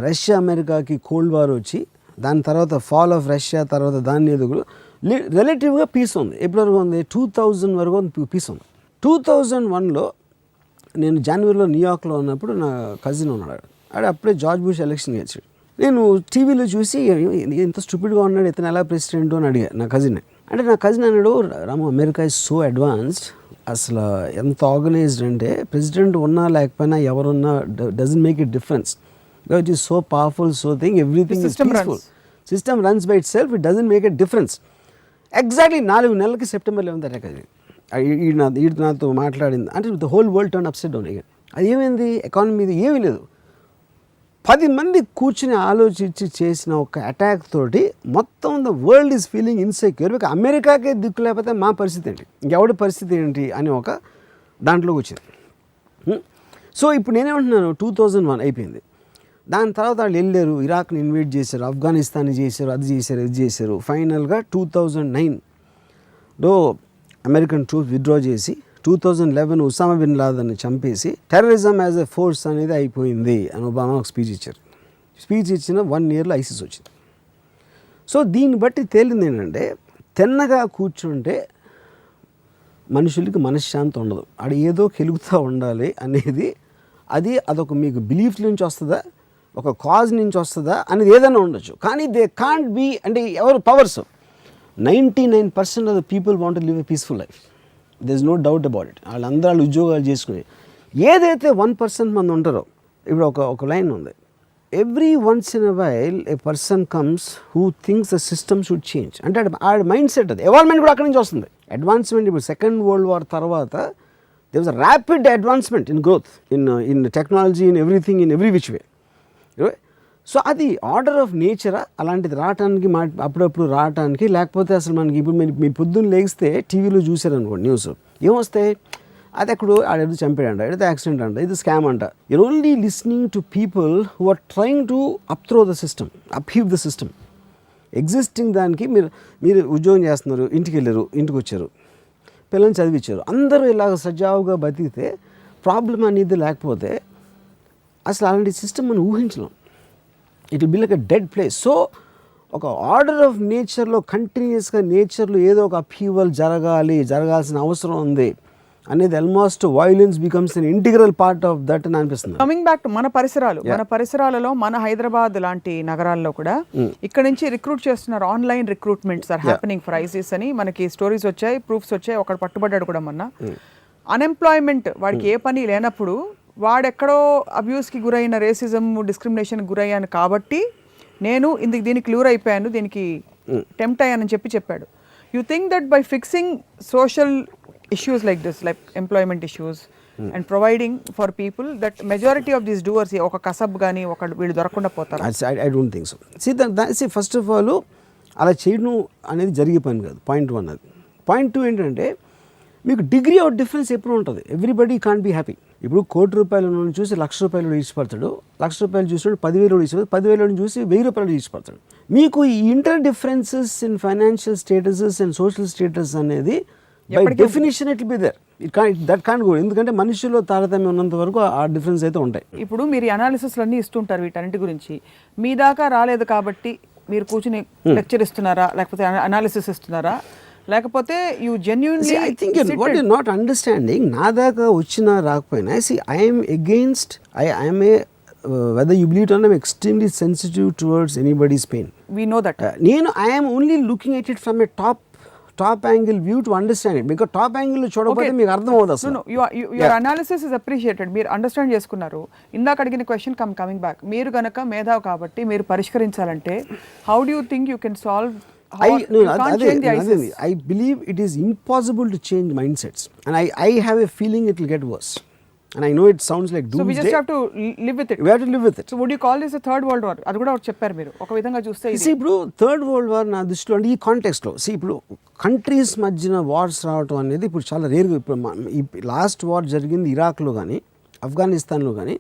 రష్యా అమెరికాకి కోల్డ్ వార్ వచ్చి దాని తర్వాత ఫాల్ ఆఫ్ రష్యా తర్వాత దాన్ని ఎదుగులు రిలేటివ్గా పీస్ ఉంది. ఎప్పటివరకు ఉంది? 2000 వరకు పీస్ ఉంది. 2001లో నేను జనవరిలో న్యూయార్క్లో ఉన్నప్పుడు నా కజిన్ ఉన్నాడు. అప్పుడే జార్జ్ బుష్ ఎలక్షన్ గెలిచాడు. నేను టీవీలో చూసి ఎంత స్టూపిడ్గా ఉన్నాడు, ఇతను ఎలా ప్రెసిడెంట్ అని అడిగా నా కజిన్. అంటే నా కజిన్ అన్నాడు, రాము అమెరికా ఇస్ సో అడ్వాన్స్డ్, అసలు ఎంత ఆర్గనైజ్డ్ అంటే ప్రెసిడెంట్ ఉన్నా లేకపోయినా ఎవరున్నా doesn't make it difference. It is so powerful, so thing everything is peaceful. System runs by it self, it doesn't make it difference. Exactly 4 నెలలకి September 11th attack అయింది. ఈడు నాతో మాట్లాడింది అంటే the whole world turn upside down అయ్యాడు. అది ఏమైంది? Economy మీద ఏమీ లేదు. 10 మంది కూర్చుని ఆలోచించి చేసిన ఒక అటాక్ తోటి మొత్తం the world is feeling insecure. ఇక అమెరికాకే దిక్కు లేకపోతే మా పరిస్థితి ఏంటి, ఇంకెవడి పరిస్థితి ఏంటి అని ఒక దాంట్లోకి వచ్చింది. సో ఇప్పుడు నేనేమంటున్నాను, 2001 అయిపోయింది. దాని తర్వాత వాళ్ళు వెళ్ళారు, ఇరాక్ని ఇన్వైట్ చేశారు, ఆఫ్ఘనిస్తాన్ని చేశారు, అది చేశారు, ఇది చేశారు. ఫైనల్గా 2009లో అమెరికన్ ట్రూప్స్ విత్డ్రా చేసి 2011 ఉసామా బిన్ లాదెన్ని చంపేసి టెర్రరిజం యాజ్ ఎ ఫోర్స్ అనేది అయిపోయింది అని ఒబామా ఒక స్పీచ్ ఇచ్చారు. స్పీచ్ ఇచ్చిన 1 yearలో ఐసిస్ వచ్చింది. సో దీన్ని బట్టి తేలింది ఏంటంటే, తిన్నగా కూర్చుంటే మనుషులకి మనశ్శాంతి ఉండదు, ఆడ ఏదో కెలుగుతూ ఉండాలి అనేది. అదొక మీకు బిలీఫ్ నుంచి వస్తుందా, ఒక కాజ్ నుంచి వస్తుందా అనేది ఏదైనా ఉండొచ్చు. కానీ దే కాంట్ బీ, అంటే ఎవరు powers 99% of the people want to live a peaceful life. There is no doubt about it. వాళ్ళందరూ ఉద్యోగాలు చేసుకుని ఏదైతే 1% మంది ఉంటారో, ఇప్పుడు ఒక లైన్ ఉంది, every once in a while A person comes who thinks the system should change. అంటే ఆ మైండ్ సెట్, అది ఎవాల్వ్మెంట్ కూడా అక్కడి నుంచి వస్తుంది. అడ్వాన్స్మెంట్ ఇప్పుడు సెకండ్ వరల్డ్ వార్ తర్వాత there was a rapid advancement in growth in technology, in everything, in every which way. So అది ఆర్డర్ ఆఫ్ నేచరా అలాంటిది రావటానికి, అప్పుడప్పుడు రావటానికి. లేకపోతే అసలు మనకి ఇప్పుడు మీ పొద్దున్న లేగిస్తే టీవీలో చూసారనుకోండి న్యూస్, ఏమొస్తాయి, అది ఎక్కడో ఆడేదో చంపాడంట, ఏదో యాక్సిడెంట్ అంట, ఇది స్కామ్ అంట. You're only listening to people who are trying to upthrow the system, upheave the system. Existing దానికి మీరు ఉద్యోగం చేస్తున్నారు, ఇంటికి వెళ్ళారు, ఇంటికి వచ్చారు, పిల్లల్ని చదివించారు, అందరూ ఇలాగ సజావుగా బతికితే ప్రాబ్లం అనేది లేకపోతే అసలు అలాంటి సిస్టమ్ మనం ఊహించలేం. It will be like a dead place. So ఒక ఆర్డర్ ఆఫ్ నేచర్లో కంటిన్యూస్గా నేచర్లో ఏదో ఒక అప్హీవల్ జరగాల్సిన అవసరం ఉంది అనేది almost violence becomes an integral part of that అని అనిపిస్తుంది. కమింగ్ బ్యాక్ టు మన పరిసరాలలో మన హైదరాబాద్ లాంటి నగరాల్లో కూడా ఇక్కడ నుంచి రిక్రూట్ చేస్తున్నారు. Online recruitments are happening for ISIS అని మనకి స్టోరీస్ వచ్చాయి, ప్రూఫ్స్ వచ్చాయి. ఒకడు పట్టుబడ్డాడు కూడా మొన్న. అన్ఎంప్లాయ్మెంట్, వాడికి ఏ పని లేనప్పుడు వాడెక్కడో అబ్యూస్కి గురైన, రేసిజం డిస్క్రిమినేషన్ గురయ్యాను కాబట్టి నేను దీనికి క్లూర్ అయిపోయాను, దీనికి టెంప్ట్ అయ్యానని చెప్పాడు. You think that by fixing social issues like this, like employment issues, and providing for people, that majority of these doers oka kasab gaani oka veelu dorakunda potaru? I don't think so. See first of all అలా చేయడం అనేది జరిగే పని కాదు. Point 1 అది. Point 2 ఏంటంటే మీకు degree of difference ఎప్పుడు ఉంటుంది. Everybody can't be happy. ఇప్పుడు ₹1,00,000 చూసి ₹1,00,000 ఇష్టపడతాడు, ₹1,00,000 చూసినప్పుడు ₹10,000 ఇష్టపడతాడు, ₹10,000 చూసి ₹1,000 ఇష్టపడతాడు. మీకు ఈ inter differences in financial statuses and social status అనేది by definition it be there. That can't go. ఎందుకంటే మనుషుల్లో తారతమ్యం ఉన్నంత వరకు ఆ డిఫరెన్స్ అయితే ఉంటాయి. ఇప్పుడు మీరు అనాలిసిస్లు అన్నీ ఇస్తుంటారు వీటన్నిటి గురించి. మీ దాకా రాలేదు కాబట్టి మీరు కూర్చుని లెక్చర్ ఇస్తున్నారా, లేకపోతే అనాలిసిస్ ఇస్తున్నారా, లేకపోతే you genuinely? I think what you not understanding, నా దాకా వచ్చినా రాకపోయినా, I'm against, I'm a whether you believe it or not, I'm extremely sensitive towards anybody's pain. We know that. I am only looking at it from a top angle view to understand it, because top angle చూడకపోతే మీకు అర్థం అవుతుంది అసలు. No, your analysis is appreciated. మీరు understand చేసుకున్నారు. ఇందాక అడిగిన question coming back, మీరు గనక మేధావి కాబట్టి మీరు పరిష్కరించాలంటే how do you think you can solve? I believe it is impossible to change mindsets, and I have a feeling it will get worse, and I know it sounds like doomsday. So we just have to live with it. We have to live with it. So would you call this a third world war? అది కూడా చెప్పారు మీరు ఒక విధంగా చూస్తే. See, ఇప్పుడు third world war నా దృష్టిలో అంటే ఈ కాంటెక్స్ట్లో, ఇప్పుడు కంట్రీస్ మధ్యన వార్స్ రావటం అనేది ఇప్పుడు చాలా రేర్గా. ఇప్పుడు లాస్ట్ వార్ జరిగింది ఇరాక్లో కానీ ఆఫ్ఘనిస్తాన్లో కానీ,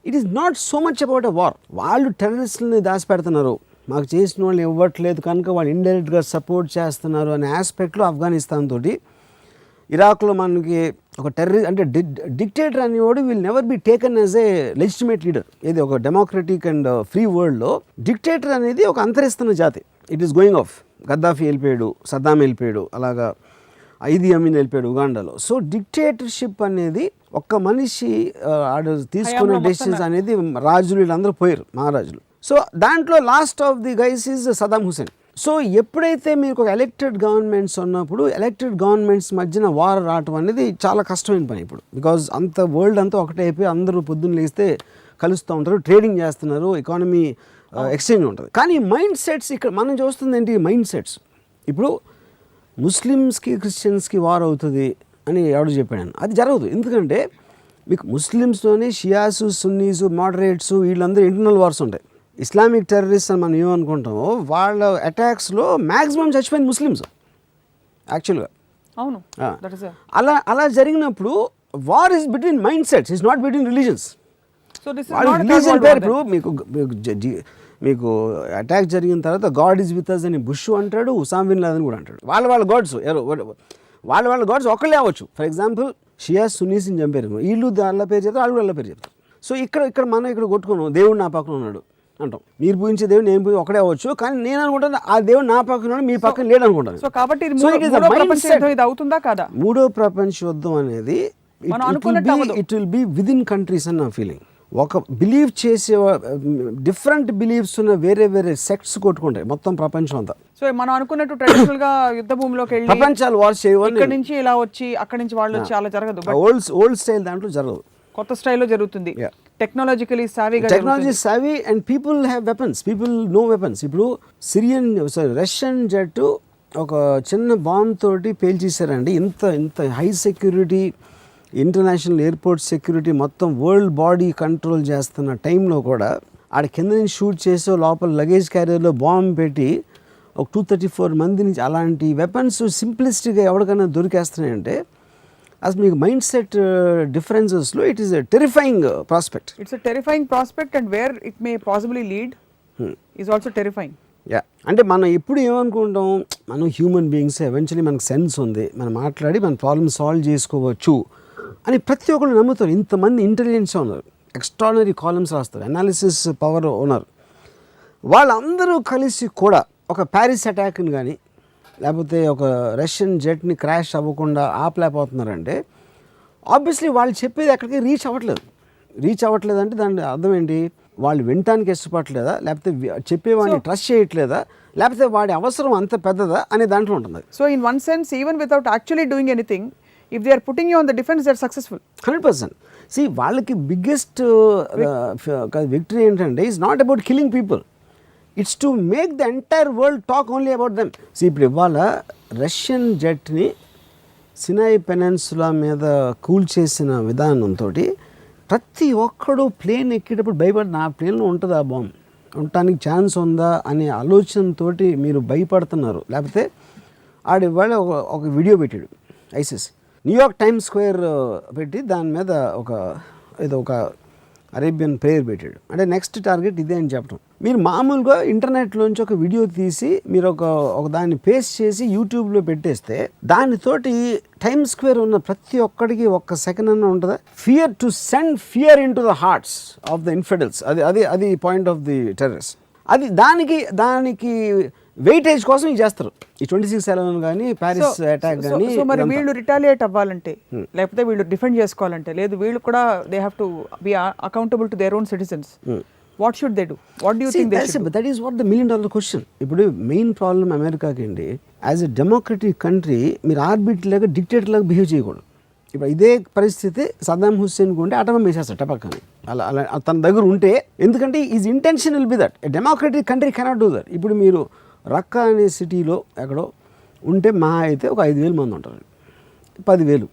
it is not so much about a war. వాళ్ళు టెర్రరిస్టులని దాచిపెడుతున్నారు, మాకు చేసిన వాళ్ళు ఇవ్వట్లేదు కనుక వాళ్ళు ఇండైరెక్ట్గా సపోర్ట్ చేస్తున్నారు అనే ఆస్పెక్ట్లో ఆఫ్ఘనిస్తాన్ తోటి, ఇరాక్లో మనకి ఒక అంటే డిక్టేటర్ అనేవాడు will never be taken as a legitimate leader. ఇది ఒక డెమోక్రటిక్ అండ్ ఫ్రీ వరల్డ్లో డిక్టేటర్ అనేది ఒక అంతరిస్తున్న జాతి. It is going off. Gaddafi వెళ్ళిపోయాడు, సద్దాం వెళ్ళిపోయాడు, అలాగా ఐదీ అమీన్ వెళ్ళిపోయాడు ఉగాండాలో. సో డిక్టేటర్షిప్ అనేది ఒక్క మనిషి తీసుకున్న డెసిషన్స్ అనేది రాజులు వీళ్ళందరూ పోయారు, మహారాజులు. సో దాంట్లో last of the guys is Saddam Hussein. So ఎప్పుడైతే మీకు ఒక ఎలక్టెడ్ గవర్నమెంట్స్ ఉన్నప్పుడు ఎలక్టెడ్ గవర్నమెంట్స్ మధ్యన వార్ రావటం అనేది చాలా కష్టమైన పని ఇప్పుడు. బికాజ్ అంత వరల్డ్ అంతా ఒకటే అయిపోయి అందరూ పొద్దున్న లేస్తే కలుస్తూ ఉంటారు, ట్రేడింగ్ చేస్తున్నారు, ఎకానమీ ఎక్స్చేంజ్ ఉంటుంది. కానీ మైండ్ సెట్స్ ఇక్కడ మనం చూస్తుంది ఏంటి, మైండ్ సెట్స్. ఇప్పుడు ముస్లిమ్స్కి క్రిస్టియన్స్కి వార్ అవుతుంది అని ఎవడు చెప్పాడు, అది జరగదు. ఎందుకంటే మీకు ముస్లిమ్స్లోనే షియాసు, సున్నీసు, మోడరేట్స్ వీళ్ళందరూ ఇంటర్నల్ వార్స్ ఉంటాయి. ఇస్లామిక్ టెర్రరిస్ట్ అని మనం ఏమనుకుంటామో వాళ్ళ అటాక్స్లో మ్యాక్సిమం చచ్చిపోయింది ముస్లిమ్స్ యాక్చువల్గా. అవును. అలా జరిగినప్పుడు war is between mind sets, is not between religions. Religion పేరు ఇప్పుడు మీకు అటాక్ జరిగిన తర్వాత గాడ్ ఈజ్ విత్ అస్ అని బుష్ అంటాడు, ఉసామా బిన్ లాదెన్ కూడా అంటాడు. వాళ్ళ గాడ్స్ వాళ్ళ గాడ్స్ ఒకళ్ళే అవ్వచ్చు. ఫర్ ఎగ్జాంపుల్ షియా సున్నీస్ని చంపారు, వీళ్ళు వాళ్ళ పేరు చెప్తారు, వాళ్ళు వాళ్ళ పేరు చెప్తారు. సో ఇక్కడ మనం ఇక్కడ కొట్టుకున్నాం, దేవుడు నా పక్కన ఉన్నాడు అంటాం. మీరు పూజించే దేవుడు నేను ఒకడే అవ్వచ్చు, కానీ నేను అనుకుంటాను ఆ దేవుడు నా పక్కన ఉన్నాడు, మీ పక్కన లేడు అనుకుంటాను. సో కాబట్టి ఇది అవుతుందా కాదా? మూడో ప్రపంచ యుద్ధం అనేది it will B with in countries అని నా ఫీలింగ్. ఒక బిలీవ్ చేసే డిఫరెంట్ బిలీవ్స్ ఉన్న వేరే సెక్ట్స్ కొట్టుకుంటాయి మొత్తం ప్రపంచం అంతా. సో మనం అనుకున్నట్టు ట్రెడిషనల్ గా యుద్ధ భూమిలోకి వెళ్ళి ప్రపంచాలు వార్ చేయవాలి, ఇక్కడ నుంచి ఇలా వచ్చి అక్కడ నుంచి వాళ్ళు వచ్చి అలా జరగదు. ఓల్డ్ స్టైల్ దాంట్లో జరగదు, కొత్త స్టైల్లో జరుగుతుంది. Technology savvy and people have weapons, people no weapons. ఇప్పుడు రష్యన్ జెట్ ఒక చిన్న బాంబ్ తోటి పేల్చేశారండి. ఇంత high security international airport security మొత్తం వరల్డ్ బాడీ కంట్రోల్ చేస్తున్న టైంలో కూడా ఆడ కింద నుంచి షూట్ చేసే లోపల లగేజ్ క్యారియర్లో బాంబ్ పెట్టి ఒక 234 మంది నుంచి అలాంటి వెపన్స్ సింప్లిస్టిక్గా ఎవరికైనా దొరికేస్తున్నాయంటే అసలు మీకు మైండ్ సెట్ డిఫరెన్సెస్లో it is a terrifying prospect. It's a terrifying prospect and where it may possibly lead is also terrifying. అంటే మనం ఎప్పుడు ఏమనుకుంటాం, మనం హ్యూమన్ బీయింగ్స్ ఎవెన్చువలీ మనకు సెన్స్ ఉంది, మనం మాట్లాడి మన ప్రాబ్లమ్ సాల్వ్ చేసుకోవచ్చు అని ప్రతి ఒక్కరు నమ్ముతారు. ఇంతమంది ఇంటెలిజెన్స్ ఉన్నారు, ఎక్స్ట్రాడినరీ కాలమ్స్ రాస్తారు, అనాలిసిస్ పవర్ ఉన్నారు. వాళ్ళందరూ కలిసి కూడా ఒక ప్యారిస్ అటాక్ని కానీ లేకపోతే ఒక రష్యన్ జెట్ని క్రాష్ అవ్వకుండా ఆపలేకపోతున్నారంటే ఆబ్వియస్లీ వాళ్ళు చెప్పేది ఎక్కడికి రీచ్ అవ్వట్లేదు అంటే దాని అర్థం ఏంటి, వాళ్ళు వినటానికి ఇష్టపడలేదా, లేకపోతే చెప్పేవాడిని ట్రస్ట్ చేయట్లేదా, లేకపోతే వాడి అవసరం అంత పెద్దదా అనే దాంట్లో ఉంటుంది. So in one sense even without actually doing anything, if they are putting you on the defence, they are successful 100%. వాళ్ళకి బిగ్గెస్ట్ విక్టరీ ఏంటంటే is not about killing people, it's to make the entire world talk only about them. ఇప్పుడు ఇవాళ Russian జెట్ని Sinai peninsula మీద కూల్చేసిన విధానంతో ప్రతి ఒక్కడు plane ఎక్కేటప్పుడు భయపడి నా ప్లేన్లో ఉంటుందా బాంబు, ఉండటానికి ఛాన్స్ ఉందా అనే ఆలోచనతో మీరు భయపడుతున్నారు. లేకపోతే ఇవాళ ఒక వీడియో పెట్టాడు ఐసిస్, న్యూయార్క్ టైమ్స్ స్క్వేర్ పెట్టి దాని మీద ఒక అరేబియన్ ప్రేయర్ పెట్టాడు. అంటే నెక్స్ట్ టార్గెట్ ఇదే అని చెప్పడం. మీరు మామూలుగా ఇంటర్నెట్లోంచి ఒక వీడియో తీసి మీరు ఒక దాన్ని పేస్ట్ చేసి యూట్యూబ్లో పెట్టేస్తే దానితోటి టైమ్స్ స్క్వేర్ ఉన్న ప్రతి ఒక్కడికి ఒక్క సెకండ్ అన్న ఉంటుందా, fear to send fear into the hearts of the infidels. అది పాయింట్ ఆఫ్ ది టెర్రరిస్ట్. అది దానికి వెయిటేజ్ కోసం ఇది చేస్తారు. ఈ 26/11 కానీ ప్యారిస్ అటాక్ కానీ. సో మరి వీళ్ళు రిటాలియేట్ అవ్వాలంటే లేకపోతే వీళ్ళు డిఫెండ్ చేసుకోవాలంటే, లేదు వీళ్ళు కూడా they have to be accountable to their own citizens, what should they do, what do you think they should? That is what the $1 million question. ఇప్పుడు మెయిన్ ప్రాబ్లం అమెరికాకి అండి, యాజ్ ఎ డెమోక్రటిక్ కంట్రీ మీరు orbit లాగా dictator లాగా behave చేయకూడదు. ఇప్పుడు ఇదే పరిస్థితి సద్దాం హుస్సేన్కి ఉంటే అటమం వేసేస్తాడు టపక్కని, అలా తన దగ్గర ఉంటే. ఎందుకంటే is intention will be that. A democratic country cannot do that. ఇప్పుడు మీరు రక్కా అనే సిటీలో ఎక్కడో ఉంటే మహా అయితే ఒక 5,000 మంది ఉంటారు, 10,000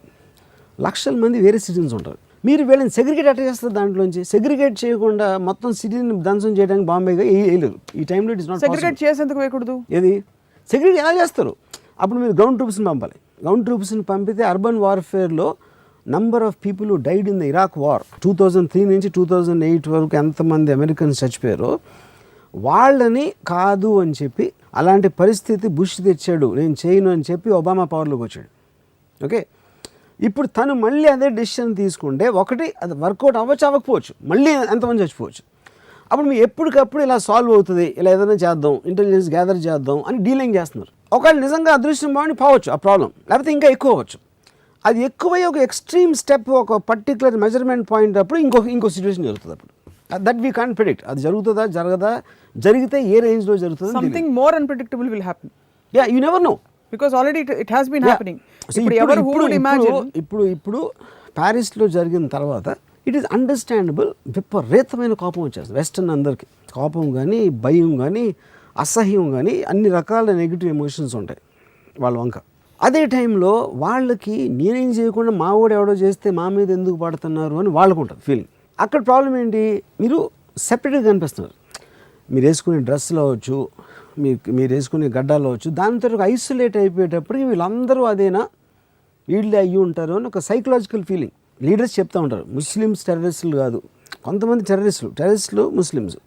లక్షల మంది వేరే సిటిజన్స్ ఉంటారు. మీరు వీళ్ళని సెగ్రిగేట్ అట్లా చేస్తారు. దాంట్లోంచి సెగ్రిగేట్ చేయకుండా మొత్తం సిటీని ధ్వంసం చేయడానికి బాంబేగా వేయలేరు. ఈ టైంలో ఇట్ ఇస్ నాట్ సెగ్రిగేట్ చేసేందుకు వేయకూడదు. ఏది సెగ్రిగేట్ ఎలా చేస్తారు? అప్పుడు మీరు గ్రౌండ్ ట్రూప్స్ని పంపాలి. గ్రౌండ్ ట్రూప్స్ని పంపితే అర్బన్ వార్ఫేర్లో number of people who died in the Iraq war 2003 నుంచి 2008 వరకు ఎంతమంది అమెరికన్స్ చచ్చిపోయారో వాళ్ళని కాదు అని చెప్పి, అలాంటి పరిస్థితి బుష్ తెచ్చాడు, నేను చేయను అని చెప్పి ఒబామా పవర్లోకి వచ్చాడు. ఓకే, ఇప్పుడు తను మళ్ళీ అదే డెసిషన్ తీసుకుంటే ఒకటి అది వర్కౌట్ అవ్వకపోవచ్చు, మళ్ళీ ఎంతమంది చచ్చిపోవచ్చు. అప్పుడు మీరు ఎప్పటికప్పుడు ఇలా సాల్వ్ అవుతుంది, ఇలా ఏదైనా చేద్దాం, ఇంటెలిజెన్స్ గ్యాదర్ చేద్దాం అని డీలింగ్ చేస్తున్నారు. ఒకవేళ నిజంగా అదృష్టం బాగుండి పోవచ్చు ఆ ప్రాబ్లం, లేకపోతే ఇంకా ఎక్కువ అవ్వచ్చు. అది ఎక్కువై ఒక ఎక్స్ట్రీమ్ స్టెప్, ఒక పర్టికులర్ మెజర్మెంట్ పాయింట్ అప్పుడు ఇంకో సిచ్యువేషన్ జరుగుతుంది. అప్పుడు దట్ వీ కాంట్ ప్రెడిక్ట్. అది జరుగుతుందా జరగదా, జరిగితే ఏ రేంజ్లో జరుగుతుంది. Something more unpredictable will happen. Yeah, you never know, because already it has been happening. ఇప్పుడు ప్యారిస్లో జరిగిన తర్వాత ఇట్ ఈస్ అండర్స్టాండబుల్. విపరీతమైన కోపం వచ్చేస్తుంది వెస్టర్న్ అందరికీ. కోపం కానీ, భయం కానీ, అసహ్యం కానీ, అన్ని రకాల నెగిటివ్ ఎమోషన్స్ ఉంటాయి వాళ్ళ వంక. అదే టైంలో వాళ్ళకి నేనేం చేయకుండా మా వాడు ఎవడో చేస్తే మా మీద ఎందుకు పడుతున్నారు అని వాళ్ళకు ఉంటుంది ఫీలింగ్. అక్కడ ప్రాబ్లం ఏంటి, మీరు సెపరేట్గా కనిపిస్తున్నారు. మీరు వేసుకునే డ్రెస్సులు అవ్వచ్చు, మీరు వేసుకునే గడ్డాలు అవ్వచ్చు, దాంతో ఒక ఐసోలేట్ అయిపోయేటప్పటికి వీళ్ళందరూ అదేనా, వీళ్ళే అయ్యి ఉంటారు అని ఒక సైకలాజికల్ ఫీలింగ్. లీడర్స్ చెప్తూ ఉంటారు, ముస్లిమ్స్ టెర్రరిస్టులు కాదు, కొంతమంది టెర్రరిస్టులు ముస్లిమ్స్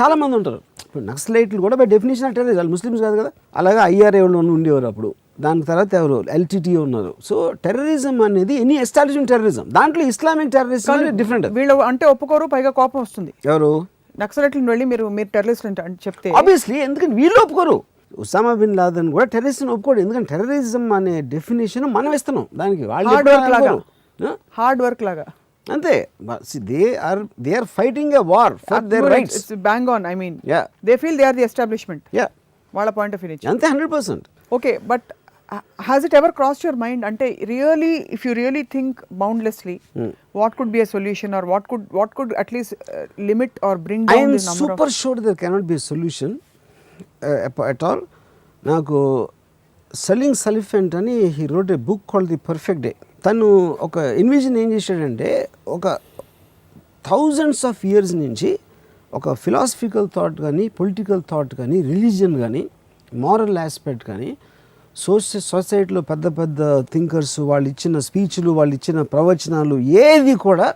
చాలామంది ఉంటారు. ఇప్పుడు నక్సలైట్లు కూడా బై డెఫినేషన్ ఆఫ్ టెర్రరిస్ట్, వాళ్ళు ముస్లిమ్స్ కాదు కదా. అలాగే IRA ఉండేవారు అప్పుడు, దాని తర్వాత ఎవరు LTT ఉన్నారు. సో టెర్రరిజం అనేది ఎనీ ఎస్టాబ్లిష్మెంట్ టెర్రరిజం, దాంట్లో ఇస్లామిక్ టెర్రరిజం డిఫరెంట్. వీళ్ళు అంటే ఒప్పుకోరు, పైగా కోపం వస్తుంది. ఎవరు నక్సలైట్లను వెళ్ళి మీరు టెర్రరిస్ట్ అంటే చెప్తే ఆబ్వియస్లీ, ఎందుకంటే వీళ్ళు ఒప్పుకోరు. ఉసామా బిన్ లాదెన్ కూడా టెర్రరిస్ట్ని ఒప్పుకోడు, ఎందుకంటే టెర్రరిజం అనే డెఫినేషన్ మనం ఇస్తున్నాం దానికి. హార్డ్ వర్క్ లాగా అంతే. They are fighting a war for their rights. It's bang on. I mean they feel they are the establishment. వాళ్ళ పాయింట్ ఆఫ్ వ్యూ నుంచి అంతే 100%. Okay, but has it ever crossed your mind ante really, if you really think boundlessly, what could be a solution, or what could at least limit or bring down the number of... I am super sure there cannot be a solution at all. Naku Salim Salifant ani, he wrote a book called The Perfect Day. Tanu oka envision em chesadante, oka thousands of years nunchi oka philosophical thought gani, political thought gani, religion gani, moral aspect gani, సొసైటీలో పెద్ద పెద్ద thinkers వాళ్ళు ఇచ్చిన స్పీచ్లు, వాళ్ళు ఇచ్చిన ప్రవచనాలు ఏది కూడా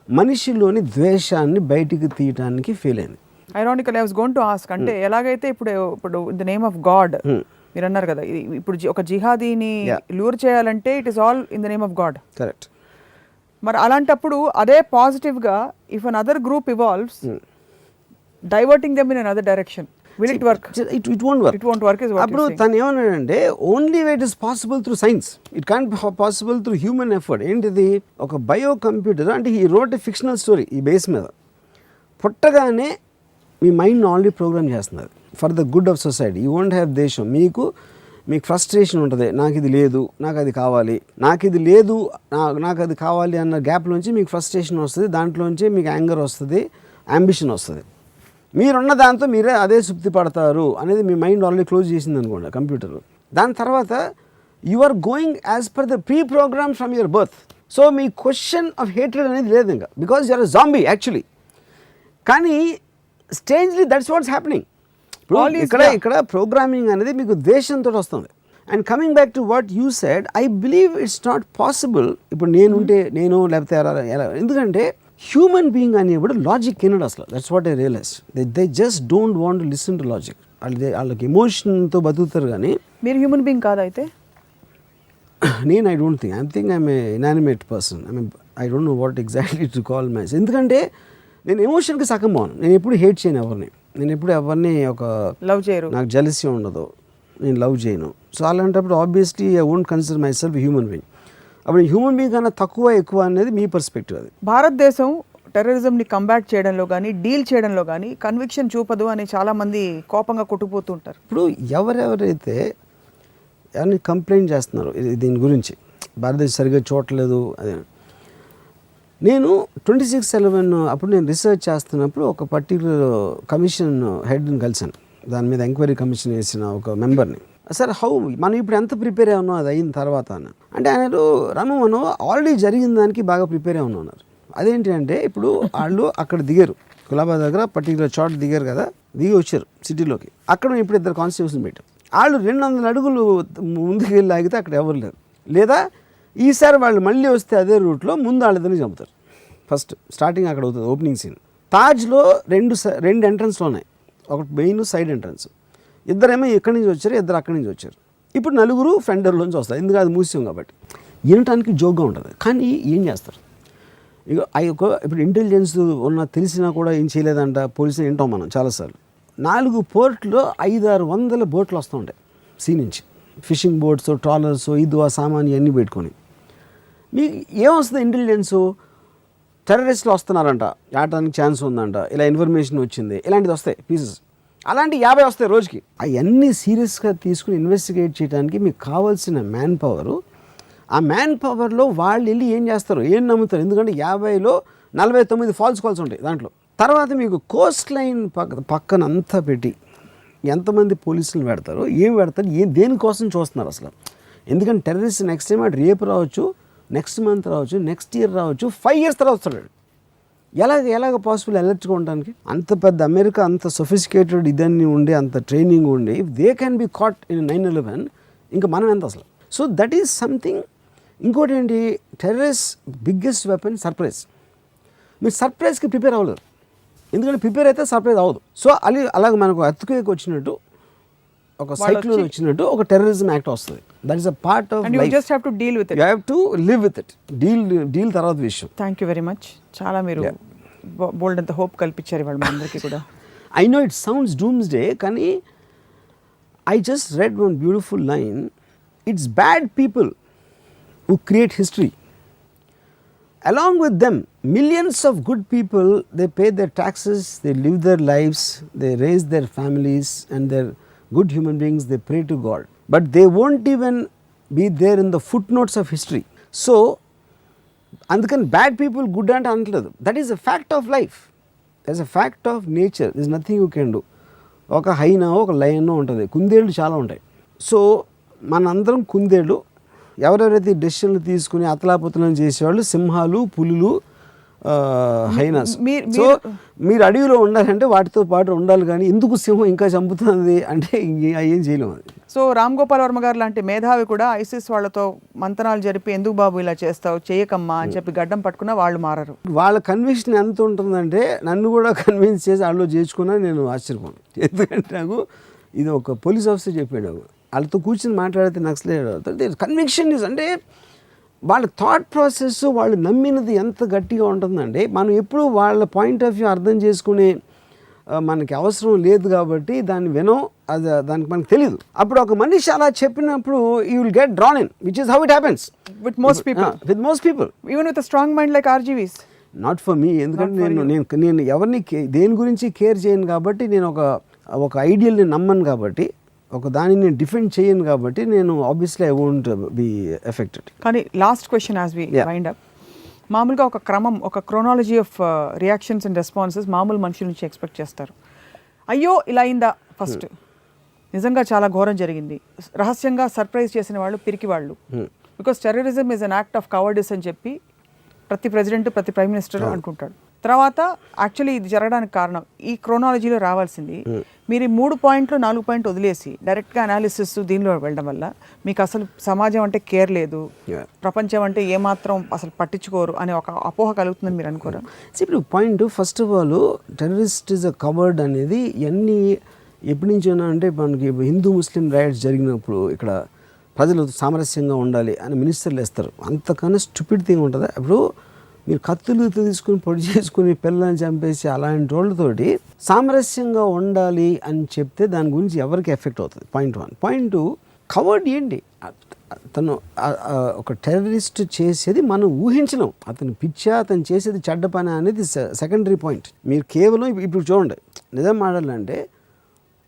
మనిషిలోని ద్వేషాన్ని బయటికి తీయడానికి ఫెయిల్ అయింది. Ironical, I was going to ask, అంటే ఎలాగైతే ఇప్పుడు in the name of God మీరు అన్నారు కదా, ఇప్పుడు ఒక జిహాదీని లూర్ చేయాలంటే it is all in the name of God. Correct. మరి అలాంటప్పుడు అదే పాజిటివ్గా if an other group evolves, diverting them in another direction. Will it work? It won't work. It won't work is what అప్పుడు తను ఏమన్నాడంటే only way it is possible through science, it can't possible through human effort. ఏంటిది? ఒక bio computer అంటే ఈ wrote a fictional story ఈ base మీద పుట్టగానే మీ మైండ్ని ఆల్రెడీ ప్రోగ్రామ్ చేస్తున్నారు for the good of society. You won't have దేశం. మీకు ఫ్రస్ట్రేషన్ ఉంటుంది, నాకు ఇది లేదు, నాకు అది కావాలి, నాకు ఇది లేదు, నాకు అది కావాలి అన్న గ్యాప్లోంచి మీకు ఫ్రస్ట్రేషన్ వస్తుంది, దాంట్లోంచి మీకు యాంగర్ వస్తుంది, అంబిషన్ వస్తుంది. మీరున్న దాంతో మీరే అదే సుప్తి పడతారు అనేది మీ మైండ్ ఆల్రెడీ క్లోజ్ చేసింది అనుకోండి కంప్యూటర్. దాని తర్వాత you are going as per the pre program from your birth. So మీ క్వశ్చన్ ఆఫ్ హేట్రెడ్ అనేది లేదు ఇంకా, because you're a zombie actually. కానీ స్ట్రేంజ్లీ దట్స్ వాట్స్ హ్యాపెనింగ్. ఇక్కడ ప్రోగ్రామింగ్ అనేది మీకు ద్వేషంతో వస్తుంది. And coming back to what you said, I believe it's not possible. ఇప్పుడు నేను లేకపోతే ఎలా, ఎందుకంటే హ్యూమన్ బీయింగ్ అనేవాడు లాజిక్ వినడు అసలు. That's what I realise. They just don't want to listen to logic. వాళ్ళకి ఎమోషన్తో బతుకుతారు. కానీ మీరు హ్యూమన్ బీయింగ్ కాదా అయితే? నేను I don't think. I'm a inanimate person. I don't know what exactly to call my. ఎందుకంటే నేను ఎమోషన్కి సగం పోను. నేను ఎప్పుడు హేట్ చేయను ఎవరిని. నేను ఎప్పుడు ఎవరిని ఒక లవ్ చేయరు. నాకు జెలసీ ఉండదు, నేను లవ్ చేయను. సో అలాంటప్పుడు obviously I won't consider my self human being. అప్పుడు హ్యూమన్ బీయింగ్ కన్నా తక్కువ ఎక్కువ అనేది మీ పర్స్పెక్టివ్. అది భారతదేశం టెర్రరిజంని కంబాట్ చేయడంలో కానీ డీల్ చేయడంలో కానీ కన్విక్షన్ చూపదు అని చాలామంది కోపంగా కొట్టుకుపోతూ ఉంటారు. ఇప్పుడు ఎవరెవరైతే ఎవరిని కంప్లైంట్ చేస్తున్నారు దీని గురించి, భారతదేశం సరిగ్గా చూడలేదు అదే. నేను 26/11 అప్పుడు నేను రీసెర్చ్ చేస్తున్నప్పుడు ఒక పర్టికులర్ కమిషన్ హెడ్ని కలిసాను. దాని మీద ఎంక్వైరీ కమిషన్ వేసిన ఒక మెంబర్ని. సార్ మనం ఇప్పుడు ఎంత ప్రిపేర్ అయ్యానో అది అయిన తర్వాత అంటే ఆయన మనం ఆల్రెడీ జరిగిన దానికి బాగా ప్రిపేర్ అయి ఉన్నారు. అదేంటి అంటే ఇప్పుడు వాళ్ళు అక్కడ దిగారు, గులాబాద్ దగ్గర పర్టికులర్ చోట దిగారు కదా, దిగి వచ్చారు సిటీలోకి. అక్కడ ఇప్పుడు 2 కాన్స్టిట్యూషన్ పెట్టాం. వాళ్ళు 200 అడుగులు ముందుకు వెళ్ళి ఆగితే అక్కడ ఎవరు లేరు. లేదా ఈసారి వాళ్ళు మళ్ళీ వస్తే అదే రూట్లో ముందు వాళ్ళిద్దరిని చంపుతారు. ఫస్ట్ స్టార్టింగ్ అక్కడ అవుతుంది ఓపెనింగ్ సీన్. తాజ్లో 2 ఎంట్రన్స్లు ఉన్నాయి, ఒకటి మెయిన్ సైడ్ ఎంట్రన్స్. ఇద్దరేమో ఇక్కడి నుంచి వచ్చారు, ఇద్దరు అక్కడి నుంచి వచ్చారు. ఇప్పుడు 4 ఫ్రంట్ డోర్లోంచి వస్తారు, ఎందుకంటే అది మూసాం కాబట్టి. వినటానికి జోక్గా ఉంటుంది, కానీ ఏం చేస్తారు? ఇక ఇప్పుడు ఇంటెలిజెన్స్ తెలిసినా కూడా ఏం చేయలేదంట పోలీసులు వింటాం మనం చాలాసార్లు. 4 పోర్ట్లో 500-600 బోట్లు వస్తూ ఉంటాయి సీ నుంచి, ఫిషింగ్ బోట్స్, ట్రాలర్స్, ఆ సామాన్ ఇవన్నీ పెట్టుకొని. మీకు ఏమొస్తుంది ఇంటెలిజెన్సు? టెర్రరిస్టులు వస్తున్నారంట, ఆడటానికి ఛాన్స్ ఉందంట, ఇలా ఇన్ఫర్మేషన్ వచ్చింది, ఇలాంటిది వస్తాయి పీసెస్. అలాంటి 50 వస్తాయి రోజుకి. అవన్నీ సీరియస్గా తీసుకుని ఇన్వెస్టిగేట్ చేయడానికి మీకు కావాల్సిన మ్యాన్ పవరు. ఆ మ్యాన్ పవర్లో వాళ్ళు వెళ్ళి ఏం చేస్తారు, ఏం నమ్ముతారు? ఎందుకంటే 50లో 49 ఫాల్స్ కాల్స్ ఉంటాయి దాంట్లో. తర్వాత మీకు కోస్ట్ లైన్ పక్కన అంతా పెట్టి ఎంతమంది పోలీసులు పెడతారు, ఏం పెడతారు, దేనికోసం చూస్తున్నారు అసలు? ఎందుకంటే టెర్రరిస్ట్ నెక్స్ట్ టైం అటు రేపు రావచ్చు, నెక్స్ట్ మంత్ రావచ్చు, నెక్స్ట్ ఇయర్ రావచ్చు, 5 years తర్వాత వస్తాడు. ఎలాగ పాసిబుల్ అలర్ట్గా ఉండడానికి? అంత పెద్ద అమెరికా, అంత సొఫిస్టికేటెడ్ ఇదన్నీ ఉండి, అంత ట్రైనింగ్ ఉండి, if they can be caught in 9/11, ఇంకా మనం ఎంత అసలు? So that is something. ఇంకోటి ఏంటి, టెర్రరిస్ట్ బిగ్గెస్ట్ వెపన్ సర్ప్రైజ్. మీరు సర్ప్రైజ్కి ప్రిపేర్ అవ్వలేరు, ఎందుకంటే ప్రిపేర్ అయితే సర్ప్రైజ్ అవ్వదు. సో అలాగే మనకు ఎర్త్క్వేక్ వచ్చినట్టు, ఒక సైక్లోన్ వచ్చినట్టు ఒక టెర్రరిజం యాక్ట్ వస్తుంది. That is a part of life. Just have to deal with it. You have to live with it. Deal తర్వాత విషయం. Thank you very much. చాలా మీరు బోల్డ్ అంత హోప్ కల్పించారు ఇవాళ మా అందరికీ కూడా. I know it sounds doomsday, కానీ I just read one beautiful line. It's bad people who create history. Along with them, millions of good people, they pay their taxes, they live their lives, they raise their families, and they're good human beings, they pray to God. But they won't even be there in the footnotes of history. So, అందుకని bad people good అంటే అనట్లేదు. That is a fact of life, as a fact of nature. This nothing you can do. ఒక హైనా ఒక లయనో ఉంటుంది, కుందేళ్ళు చాలా ఉంటాయి. సో మనందరం కుందేళ్ళు. ఎవరెవరైతే డెసిషన్లు తీసుకుని అతలాపుతలం చేసేవాళ్ళు సింహాలు, పులులు, హైనాస్. సో మీరు అడవిలో ఉండాలంటే వాటితో పాటు ఉండాలి, కానీ ఎందుకు సింహం ఇంకా చంపుతుంది అంటే ఏం చేయలేము అది. సో రామ్ గోపాల్ వర్మ గారు లాంటి మేధావి కూడా ఐసిస్ వాళ్ళతో మంతనాలు జరిపి ఎందుకు బాబు ఇలా చేస్తావు, చేయకమ్మా అని చెప్పి గడ్డం పట్టుకున్నా వాళ్ళు మారరు. వాళ్ళ కన్విక్షన్ ఎంత ఉంటుందంటే నన్ను కూడా కన్విన్స్ చేసి వాళ్ళు చేర్చుకున్నా నేను ఆశ్చర్యపోను. ఎందుకంటే నాకు ఇది ఒక పోలీస్ ఆఫీసర్ చెప్పాడు, నాకు వాళ్ళతో కూర్చొని మాట్లాడితే నక్సలైట్ కన్విక్షన్ ఇస్ అంటే వాళ్ళ థాట్ ప్రాసెస్, వాళ్ళు నమ్మినది ఎంత గట్టిగా ఉంటుందంటే మనం ఎప్పుడు వాళ్ళ పాయింట్ ఆఫ్ వ్యూ అర్థం చేసుకునే మనకి అవసరం లేదు కాబట్టి దాన్ని వినం, అది దానికి మనకు తెలియదు. అప్పుడు ఒక మనిషి అలా చెప్పినప్పుడు you will get drawn in, which is how it happens with most people even with strong mind like RGV's. Not for me, ఎందుకంటే నేను ఎవరిని దేని గురించి కేర్ చేయను కాబట్టి, నేను ఒక ఐడియల్ని నమ్మను కాబట్టి, ఒక దానిని నేను డిఫెండ్ చేయను కాబట్టి, నేను obviously I won't be affected. కానీ last question as we wind up, మామూలుగా ఒక క్రమం, ఒక chronology of reactions and responses మామూలు మనుషుల నుంచి ఎక్స్పెక్ట్ చేస్తారు. అయ్యో ఇలా అయిందా ఫస్ట్, నిజంగా చాలా ఘోరం జరిగింది, రహస్యంగా సర్ప్రైజ్ చేసిన వాళ్ళు పిరికి వాళ్ళు, because terrorism is an act of cowardice అని చెప్పి ప్రతి ప్రెసిడెంట్, ప్రతి ప్రైమ్ మినిస్టర్ అనుకుంటాడు. తర్వాత యాక్చువల్లీ ఇది జరగడానికి కారణం ఈ క్రోనాలజీలో రావాల్సింది మీరు 3 పాయింట్లు 4 పాయింట్లు వదిలేసి డైరెక్ట్గా అనాలిసిస్ దీనిలో వెళ్ళడం వల్ల మీకు అసలు సమాజం అంటే కేర్ లేదు, ప్రపంచం అంటే ఏమాత్రం అసలు పట్టించుకోరు అనే ఒక అపోహ కలుగుతుందని మీరు అనుకోరా? ఇప్పుడు point, first of all terrorist is a covered అనేది ఇవన్నీ ఎప్పటి నుంచి ఉన్నా అంటే, మనకి హిందూ ముస్లిం రైట్స్ జరిగినప్పుడు ఇక్కడ ప్రజలు సామరస్యంగా ఉండాలి అని మినిస్టర్లు వేస్తారు. అంతకన్నా స్టూపిడ్ థింగ్ ఉంటుందా? ఇప్పుడు మీరు కత్తులు తీసుకుని పొడి చేసుకుని పిల్లల్ని చంపేసి అలాంటి వాళ్ళతోటి సామరస్యంగా ఉండాలి అని చెప్తే దాని గురించి ఎవరికి ఎఫెక్ట్ అవుతుంది? పాయింట్ 1. పాయింట్ 2, కవర్డ్ ఏంటి? తను ఒక టెర్రరిస్ట్ చేసేది మనం ఊహించలేం. అతను పిచ్చా, అతను చేసేది చెడ్డ పని అనేది సెకండరీ పాయింట్. మీరు కేవలం ఇప్పుడు చూడండి, నిజం మాట్లాడాలంటే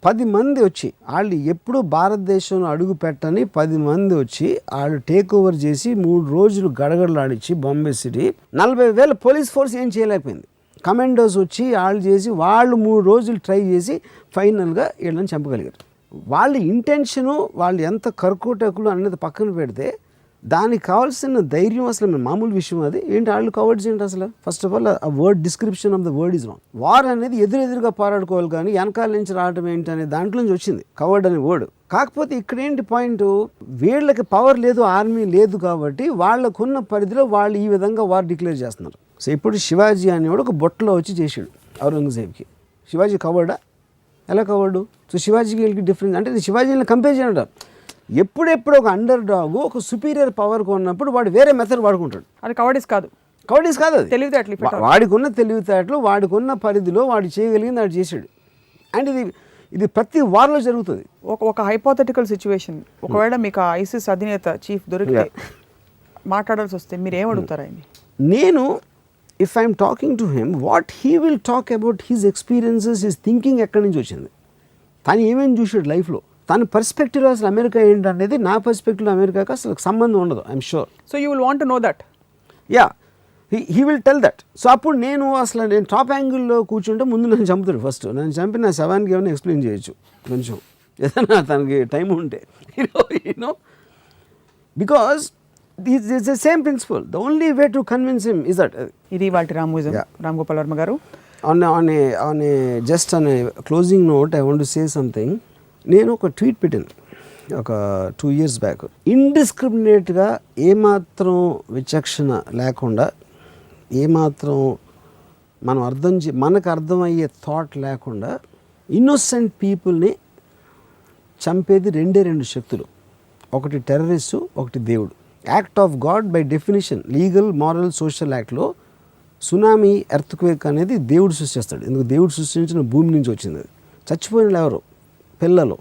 10 మంది వచ్చి, వాళ్ళు ఎప్పుడు భారతదేశంలో అడుగు పెట్టని 10 మంది వచ్చి వాళ్ళు టేక్ ఓవర్ చేసి 3 రోజులు గడగడలాడిచ్చి బాంబే సిటీ 40,000 పోలీస్ ఫోర్స్ ఏం చేయలేకపోయింది. కమాండోస్ వచ్చి వాళ్ళు చేసి వాళ్ళు 3 రోజులు ట్రై చేసి ఫైనల్గా వీళ్ళని చంపగలిగారు. వాళ్ళ ఇంటెన్షను, వాళ్ళు ఎంత కర్కోటకులు అనేది పక్కన పెడితే దానికి కావాల్సిన ధైర్యం అసలు మామూలు విషయం అది ఏంటి? వాళ్ళు కవర్డ్స్ ఏంటి అసలు? ఫస్ట్ ఆఫ్ ఆల్ ఆ word description of the word is wrong. War అనేది ఎదురుగా పోరాడుకోవాలి, కానీ వెనకాల నుంచి రావడం ఏంటి అనే దాంట్లో నుంచి వచ్చింది కవర్డ్ అనే వర్డ్. కాకపోతే ఇక్కడ ఏంటి పాయింట్, వీళ్ళకి పవర్ లేదు, ఆర్మీ లేదు కాబట్టి వాళ్ళకున్న పరిధిలో వాళ్ళు ఈ విధంగా వార్ డిక్లేర్ చేస్తున్నారు. సో ఇప్పుడు శివాజీ అనేవాడు ఒక బొట్టలో వచ్చి చేసాడు ఔరంగజేబ్కి. శివాజీ కవర్డా? ఎలా కవర్డు? సో శివాజీకి వీళ్ళకి డిఫరెన్స్ అంటే శివాజీని కంపేర్ చేయడం. ఎప్పుడెప్పుడు ఒక అండర్ డాగ్ ఒక సుపీరియర్ పవర్కి ఉన్నప్పుడు వాడు వేరే మెథడ్ వాడుకుంటాడు. అది కవర్డిస్ కాదు, కవర్డిస్ కాదు, అది తెలివితేటలు. వాడికున్న తెలివితేటలు, వాడికున్న పరిధిలో వాడు చేయగలిగింది వాడు చేశాడు. అండ్ ఇది ప్రతి వార్లో జరుగుతుంది. ఒక హైపోథెటికల్ సిచ్యువేషన్, ఒకవేళ మీకు ఐసిస్ అధినేత చీఫ్ దొరికితే మాట్లాడాల్సి వస్తే మీరు ఏం అడుగుతారు ఆయన? నేను if I'm talking to him, what he will talk about his experiences, his thinking ఎక్కడి నుంచి వచ్చింది, తను ఏమేమి చూసాడు లైఫ్లో, తన పర్స్పెక్టివ్ అసలు అమెరికా ఏంటనేది నా పర్స్పెక్టివ్లో అమెరికాకి అసలు సంబంధం ఉండదు. I'm sure. So you will want to know that. Yeah, he will tell that. So అప్పుడు నేను టాప్ యాంగిల్లో కూర్చుంటే ముందు నన్ను చంపుతాడు. ఫస్ట్ నన్ను చంపి నా శవానికి ఏమైనా ఎక్స్ప్లెయిన్ చేయొచ్చు కొంచెం, ఏదైనా తనకి టైం ఉంటే, you know because it's the same principle. The only way to convince him is that. ఇది వాటి రామోయిజం. రామ్ గోపాల్ వర్మ గారు, on a just on a closing note I want to say something. నేను ఒక ట్వీట్ పెట్టాను ఒక 2 years బ్యాక్. ఇండిస్క్రిమినేట్గా ఏమాత్రం విచక్షణ లేకుండా, ఏమాత్రం మనం మనకు అర్థమయ్యే థాట్ లేకుండా ఇన్నోసెంట్ పీపుల్ని చంపేది 2 శక్తులు. ఒకటి టెర్రరిస్టు, ఒకటి దేవుడు. Act of God by definition, legal, moral, social యాక్ట్లో సునామీ, ఎర్త్క్వేక్ అనేది దేవుడు సృష్టిస్తాడు. ఎందుకు? దేవుడు సృష్టించిన భూమి నుంచి వచ్చింది అది. చచ్చిపోయిన ఎవరు? పిల్లలు,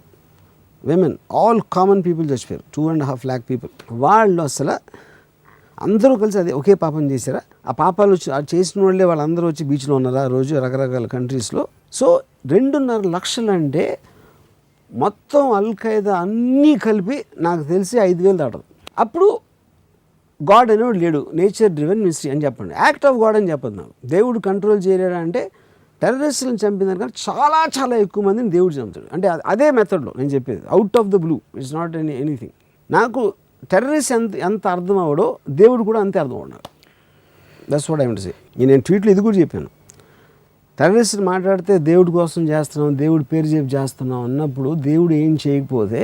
విమెన్, ఆల్ కామన్ పీపుల్ చచ్చిపోయారు. 2.5 lakh people. వాళ్ళు అసలు అందరూ కలిసి అదే ఒకే పాపం చేశారా? ఆ పాపాలు చేసిన వాళ్ళే వాళ్ళందరూ వచ్చి బీచ్లో ఉన్నారా ఆ రోజు రకరకాల కంట్రీస్లో? సో 2.5 లక్షలు అంటే మొత్తం అల్ఖైదా అన్నీ కలిపి నాకు తెలిసి 5,000 దాటదు. అప్పుడు గాడ్ అనేవాడు లేడు, నేచర్ డ్రివెన్ మిస్టరీ అని చెప్పండి. యాక్ట్ ఆఫ్ గాడ్ అని చెప్పదు. నాకు దేవుడు కంట్రోల్ చేయలేడా అంటే, టెర్రరిస్టులను చంపిన చాలా చాలా ఎక్కువ మందిని దేవుడు చంపుతాడు. అంటే అదే మెథడ్లో నేను చెప్పేది, out of the blue, it's not anything. నాకు టెర్రరిస్ట్ ఎంత అర్థం అవడో దేవుడు కూడా అంతే అర్థం అవడు. నాకు that's what I want to say. నేను ట్వీట్లో ఇది కూడా చెప్పాను. టెర్రరిస్ట్ మాట్లాడితే దేవుడి కోసం చేస్తున్నాం, దేవుడి పేరు చెప్పి చేస్తున్నాం అన్నప్పుడు దేవుడు ఏం చేయకపోతే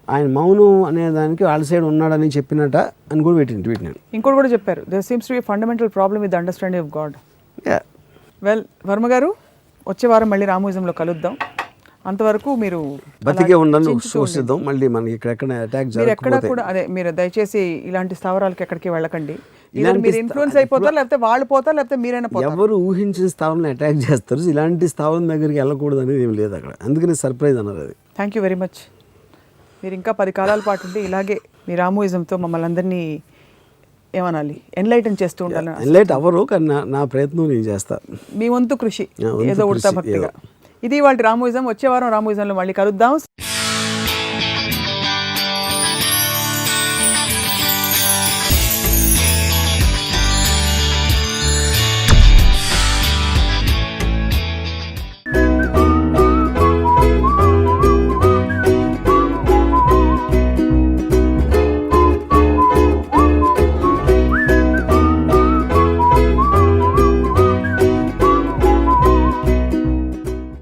ఆయన మౌనం అనేదానికి వాళ్ళ సైడ్ ఉన్నాడని చెప్పినట్ట అని కూడా పెట్టింది ట్వీట్. నేను ఇంకోటి కూడా చెప్పారు, there seems to be fundamental problem with understanding of God. Well, Varma గారు, వచ్చే వారం మళ్ళీ రామోయిజంలో కలుద్దాం. అంతవరకు మీరు బతికే ఉండను, చూసిద్దాం. మళ్ళీ మనకి ఇక్కడెక్కడ అటాక్ మీరు ఎక్కడ కూడా అదే, మీరు దయచేసి ఇలాంటి స్థావరాలకి ఎక్కడికి వెళ్ళకండి. మీరు ఇన్ఫ్లుయెన్స్ అయిపోతారు, లేకపోతే వాళ్ళు పోతారు, లేకపోతే మీరైనా పోతారు. ఎవరు ఊహించిన స్థావరం అటాక్ చేస్తారు. ఇలాంటి స్థావరం దగ్గరికి వెళ్ళకూడదు అనేది ఏం లేదు అక్కడ. అందుకని సర్ప్రైజ్ అన్నారు అది. Thank you very much. మీరు ఇంకా 10 కాలాల పాటు ఉంటే ఇలాగే మీ రామోయిజంతో మమ్మల్ని అందరినీ ఏమనాలి, ఎన్లైటన్ చేస్తూ ఉండాలి. ఎన్లైట్ అవ్వరు, కానీ నా ప్రయత్నం నేను చేస్తా. మీ వంతు కృషి వంతు ఏదో ఉడతా కృషి, భక్తిగా. ఇది వాళ్ళ రామోయిజం. వచ్చే వారం రామోయిజంలో మళ్ళీ కలుద్దాం.